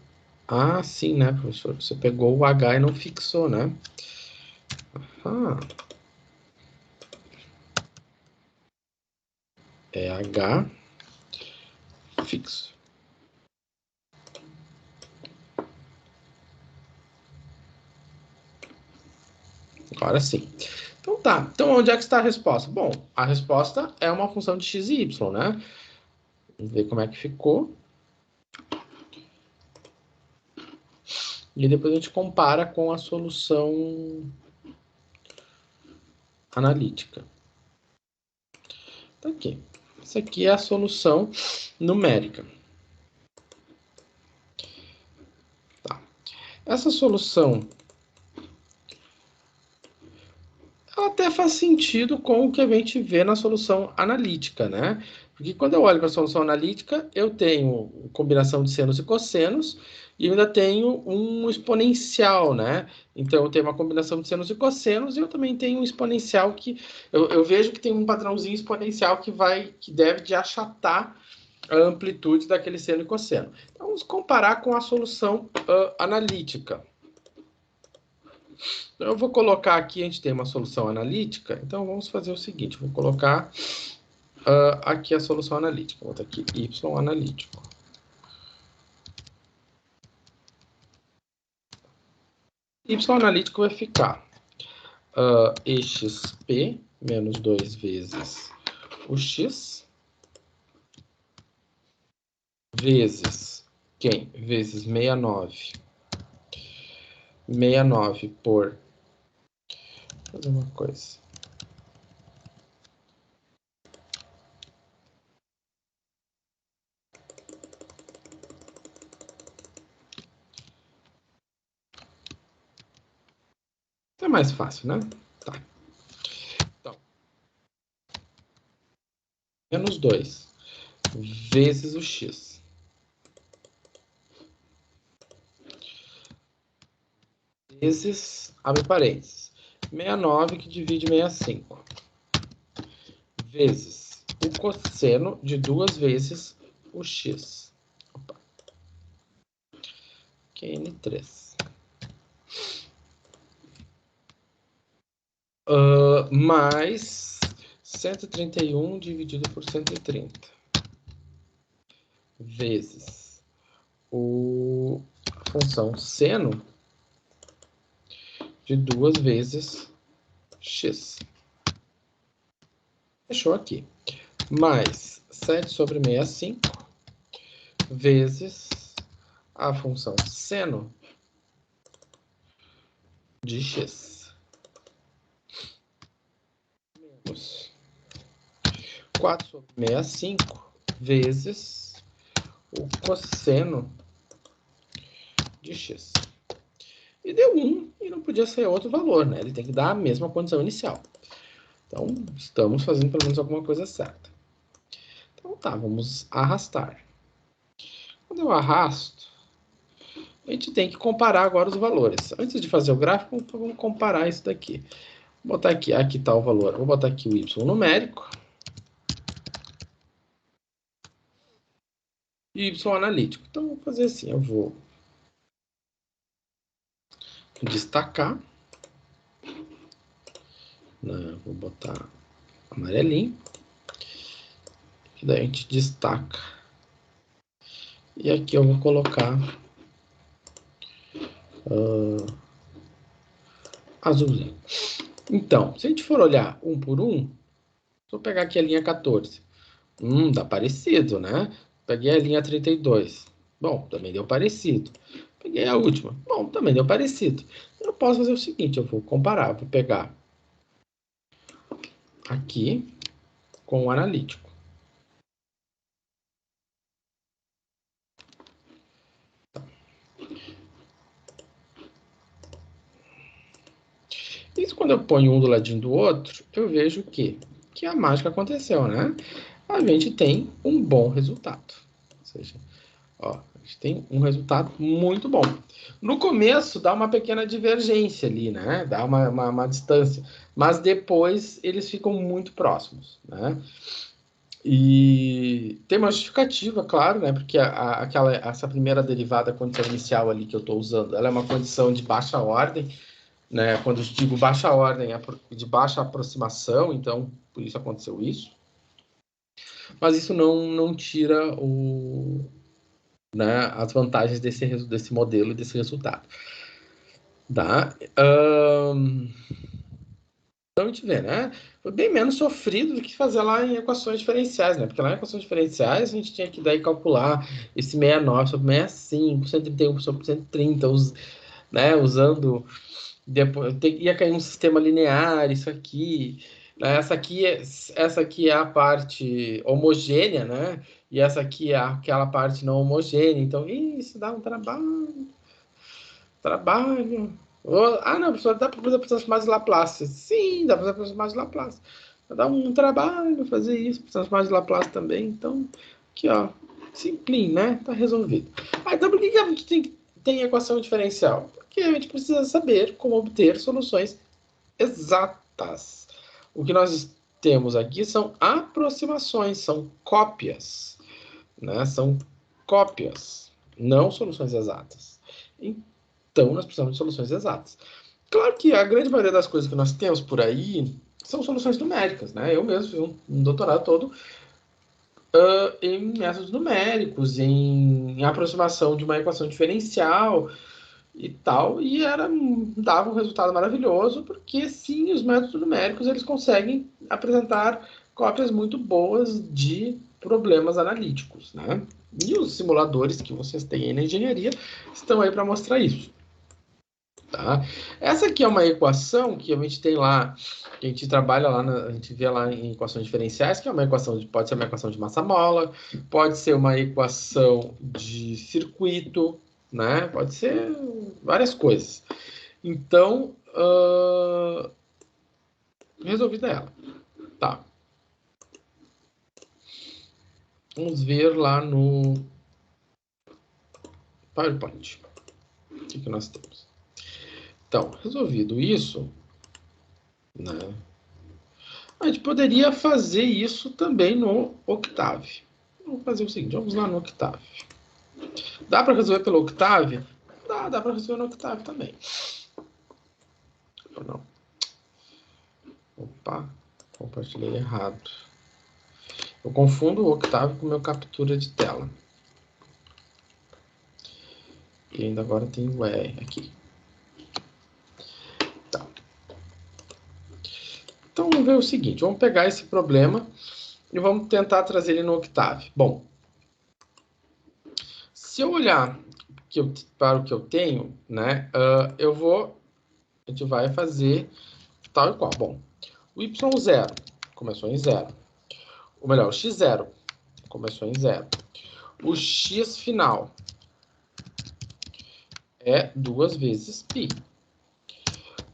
Ah, sim, né, professor? Você pegou o H e não fixou, né? Ah. É H fixo. Agora sim. Então tá. Então onde é que está a resposta? Bom, a resposta é uma função de x e y, né? Vamos ver como é que ficou. E depois a gente compara com a solução analítica. Tá aqui. Essa aqui é a solução numérica. Tá. Essa solução ela até faz sentido com o que a gente vê na solução analítica, né? Porque quando eu olho para a solução analítica, eu tenho combinação de senos e cossenos e ainda tenho um exponencial, né? Então, eu tenho uma combinação de senos e cossenos e eu também tenho um exponencial que... Eu vejo que tem um padrãozinho exponencial que deve de achatar a amplitude daquele seno e cosseno. Então, vamos comparar com a solução analítica. Eu vou colocar aqui, a gente tem uma solução analítica, então vamos fazer o seguinte, vou colocar aqui a solução analítica, vou botar aqui y analítico. Y analítico vai ficar exp menos 2 vezes o x vezes quem? Vezes 69. 69 por... Vou fazer uma coisa. É mais fácil, né? Tá. Então, menos 2 vezes o x. Vezes, abre parênteses, 69 que divide 65. Vezes o cosseno de 2 vezes o x. Opa. QN3. Mais 131 dividido por 130. Vezes a função seno de 2 vezes x. Fechou aqui. Mais 7 sobre 65 vezes a função seno de x. Menos 4 sobre 65 vezes o cosseno de x. E deu 1 e não podia ser outro valor, né? Ele tem que dar a mesma condição inicial. Então, estamos fazendo pelo menos alguma coisa certa. Então tá, vamos arrastar. Quando eu arrasto, a gente tem que comparar agora os valores. Antes de fazer o gráfico, vamos comparar isso daqui. Vou botar aqui está o valor. Vou botar aqui o y numérico. E y analítico. Então, vou fazer assim, eu vou destacar. Vou botar amarelinho. E daí a gente destaca. E aqui eu vou colocar azulzinho. Então, se a gente for olhar um por um, vou pegar aqui a linha 14. Dá parecido, né? Peguei a linha 32. Bom, também deu parecido. Peguei a última. Bom, também deu parecido. Eu posso fazer o seguinte, eu vou comparar. Vou pegar aqui com o analítico. Isso quando eu ponho um do ladinho do outro, eu vejo que a mágica aconteceu, né? A gente tem um bom resultado. Ou seja, ó, a gente tem um resultado muito bom. No começo dá uma pequena divergência ali, né? Dá uma distância. Mas depois eles ficam muito próximos, né? E tem uma justificativa, claro, né? Porque essa primeira derivada, a condição inicial ali que eu estou usando, ela é uma condição de baixa ordem, né? Quando eu digo baixa ordem, é de baixa aproximação, então por isso aconteceu isso. Mas isso não tira né, as vantagens desse modelo e desse resultado. Tá? Então a gente vê, né? Foi bem menos sofrido do que fazer lá em equações diferenciais, né? Porque lá em equações diferenciais a gente tinha que daí calcular esse 69 sobre 65, 131 sobre 130, né? Usando. Depois, ia cair um sistema linear, isso aqui. Né? Essa aqui é a parte homogênea, né? E essa aqui é aquela parte não homogênea. Então, isso dá um trabalho. Não, professor, dá para fazer processos de Laplace. Sim, dá para fazer processos de Laplace. Dá um trabalho fazer isso, processos de Laplace também. Então, aqui, ó, simples, né? Tá resolvido. Então, por que a gente tem equação diferencial? Porque a gente precisa saber como obter soluções exatas. O que nós temos aqui são aproximações, são cópias, né? São cópias, não soluções exatas. Então, nós precisamos de soluções exatas. Claro que a grande maioria das coisas que nós temos por aí são soluções numéricas, né? Eu mesmo fiz um doutorado todo em métodos numéricos, em aproximação de uma equação diferencial e tal, e dava um resultado maravilhoso, porque sim, os métodos numéricos eles conseguem apresentar cópias muito boas de problemas analíticos, né? E os simuladores que vocês têm aí na engenharia estão aí para mostrar isso. Tá? Essa aqui é uma equação que a gente tem lá, que a gente trabalha lá, a gente vê lá em equações diferenciais, que é uma equação pode ser uma equação de massa-mola, pode ser uma equação de circuito, né? Pode ser várias coisas. Então, resolvida ela. Tá. Vamos ver lá no PowerPoint. O que nós temos? Então, resolvido isso, né? A gente poderia fazer isso também no Octave. Vamos fazer o seguinte, vamos lá no Octave. Dá para resolver pelo Octave? Dá para resolver no Octave também. Ou não? Opa, compartilhei errado. Eu confundo o Octave com o meu captura de tela. E ainda agora tem o E aqui. Tá. Então vamos ver o seguinte, vamos pegar esse problema e vamos tentar trazer ele no Octave. Bom, se eu olhar para o que eu tenho, né, a gente vai fazer tal e qual. Bom, o y0 começou em 0. Ou melhor, o x0 começou em 0. O x final é 2 vezes π.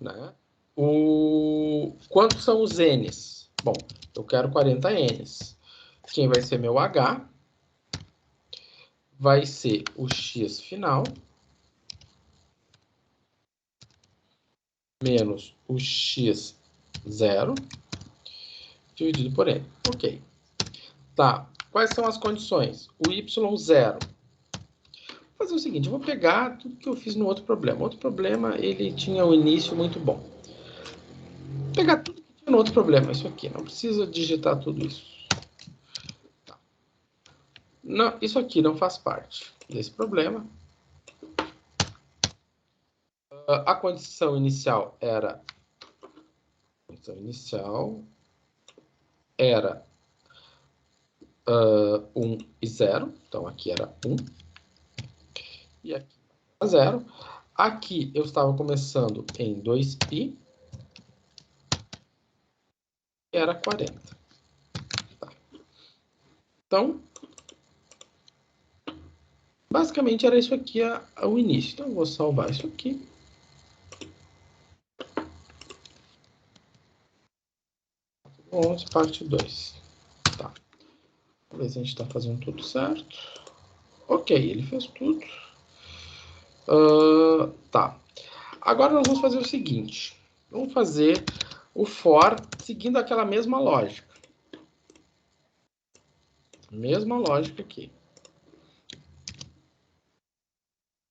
Né? Quantos são os n's? Bom, eu quero 40 n's. Quem vai ser meu h? Vai ser o x final menos o x0 dividido por n. Ok. Tá. Quais são as condições? O y0. Vou fazer o seguinte, eu vou pegar tudo que eu fiz no outro problema. O outro problema, ele tinha um início muito bom. Vou pegar tudo que tinha no outro problema. Isso aqui. Não precisa digitar tudo isso. Tá. Não, isso aqui não faz parte desse problema. A condição inicial era 1 e 0. Então, aqui era 1. E aqui era 0. Aqui eu estava começando em 2π. E era 40. Tá. Então, basicamente era isso aqui o início. Então, eu vou salvar isso aqui. Parte 2. Tá. Vamos ver se a gente está fazendo tudo certo. Ok, ele fez tudo. Tá. Agora nós vamos fazer o seguinte. Vamos fazer o for seguindo aquela mesma lógica. Mesma lógica aqui.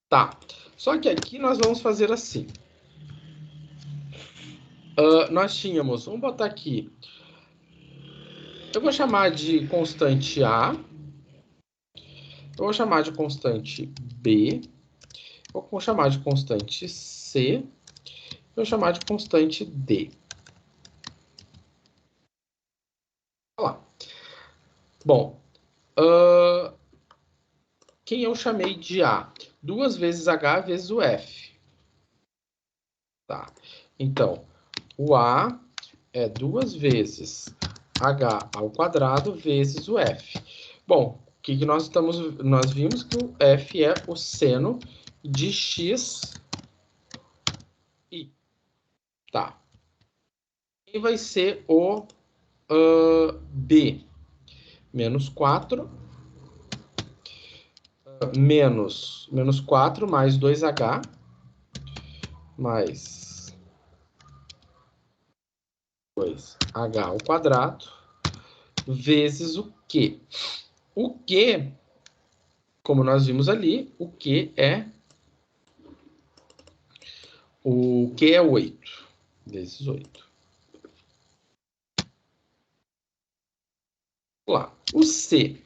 Tá. Só que aqui nós vamos fazer assim. Nós tínhamos... Vamos botar aqui. Eu vou chamar de constante A. Eu vou chamar de constante B. Vou chamar de constante C. Vou chamar de constante D. Olha lá. Bom, quem eu chamei de A? 2 vezes H vezes o F. Tá. Então, o A é 2 vezes H ao quadrado vezes o F. Bom, o que nós vimos que o F é o seno de x i. Tá. E vai ser o B. Menos 4. Menos 4 mais 2H. Mais 2H ao quadrado. Vezes o Q. O Q, como nós vimos ali, o Q é 8. Vezes 8. Vamos lá. O C.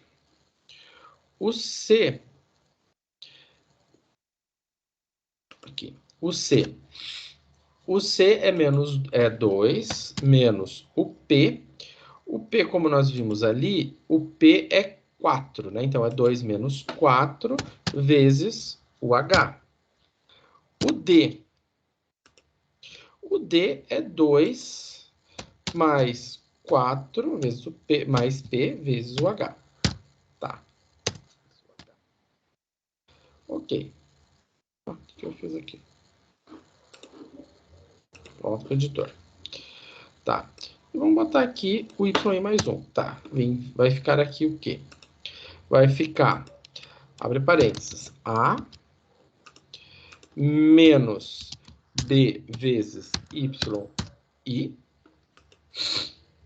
Aqui. O C é 2 menos o P. O P, como nós vimos ali, o P é 4, né? Então, é 2 menos 4 vezes o H. O D. O D é 2 mais 4 vezes o P, mais P vezes o H. Tá. Ok. O que eu fiz aqui? Volto para o editor. Tá. E vamos botar aqui o y mais 1. Tá. Vai ficar aqui o quê? Vai ficar, abre parênteses, A menos B vezes y,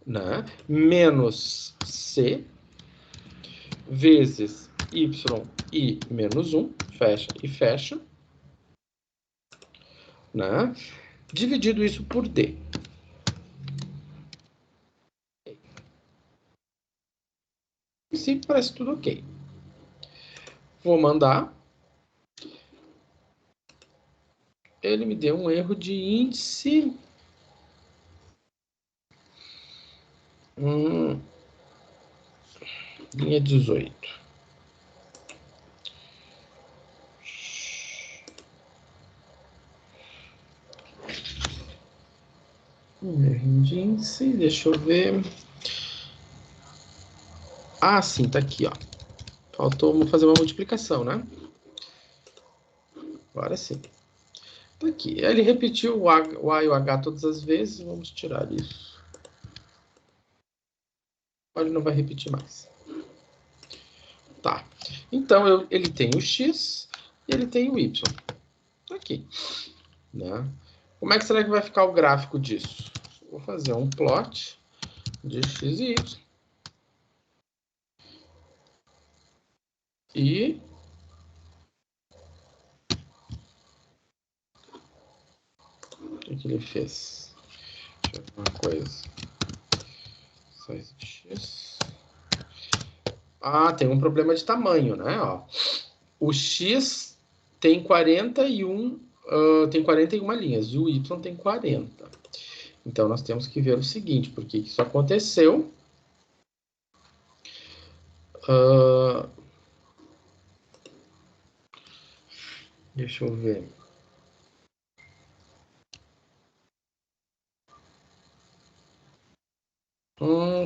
né? Menos C vezes y menos 1, fecha e fecha, né? Dividido isso por D. Em si, parece tudo ok. Vou mandar. Ele me deu um erro de índice. Linha 18. Um erro de índice, deixa eu ver. Ah, sim, tá aqui, ó. Faltou fazer uma multiplicação, né? Agora sim. Tá aqui. Ele repetiu o A e o H todas as vezes. Vamos tirar isso. Ele não vai repetir mais. Tá. Então, ele tem o X e ele tem o Y. Tá aqui. Né? Como é que será que vai ficar o gráfico disso? Vou fazer um plot de X e Y. E o que ele fez? Deixa eu ver uma coisa. Size de X. Ah, tem um problema de tamanho, né? Ó, o X tem 41, tem 41 linhas, e o Y tem 40. Então, nós temos que ver o seguinte, por que isso aconteceu. Deixa eu ver.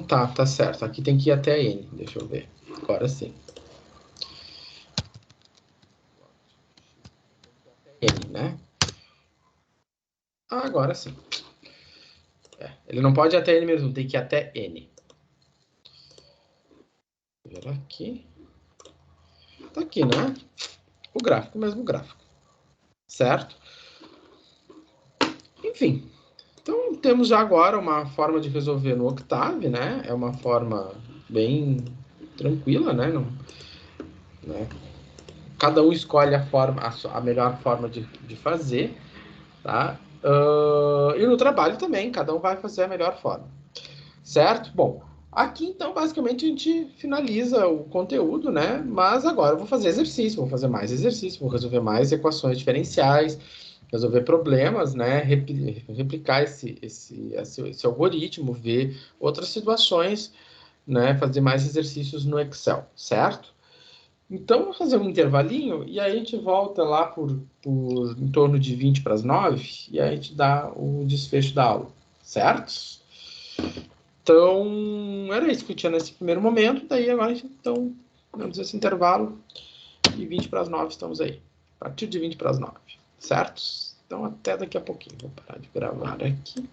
Tá certo. Aqui tem que ir até N. Deixa eu ver. Agora sim. N, né? Agora sim. Ele não pode ir até N mesmo, tem que ir até N. Vou ver aqui. Tá aqui, né? O gráfico, o mesmo gráfico. Certo? Enfim. Então, temos já agora uma forma de resolver no Octave, né? É uma forma bem tranquila, né? Não, né? Cada um escolhe a melhor forma de fazer, tá? E no trabalho também, cada um vai fazer a melhor forma, certo? Bom, aqui então basicamente a gente finaliza o conteúdo, né? Mas agora eu vou fazer exercício, vou fazer mais exercício, vou resolver mais equações diferenciais, resolver problemas, né? Replicar esse algoritmo, ver outras situações, né? Fazer mais exercícios no Excel, certo? Então, vou fazer um intervalinho e aí a gente volta lá por em torno de 20 para as 9 e aí a gente dá o desfecho da aula, certo? Então, era isso que eu tinha nesse primeiro momento. Daí agora, então, damos esse intervalo e 20 para as 9 estamos aí. A partir de 20 para as 9, certo? Então, até daqui a pouquinho. Vou parar de gravar aqui.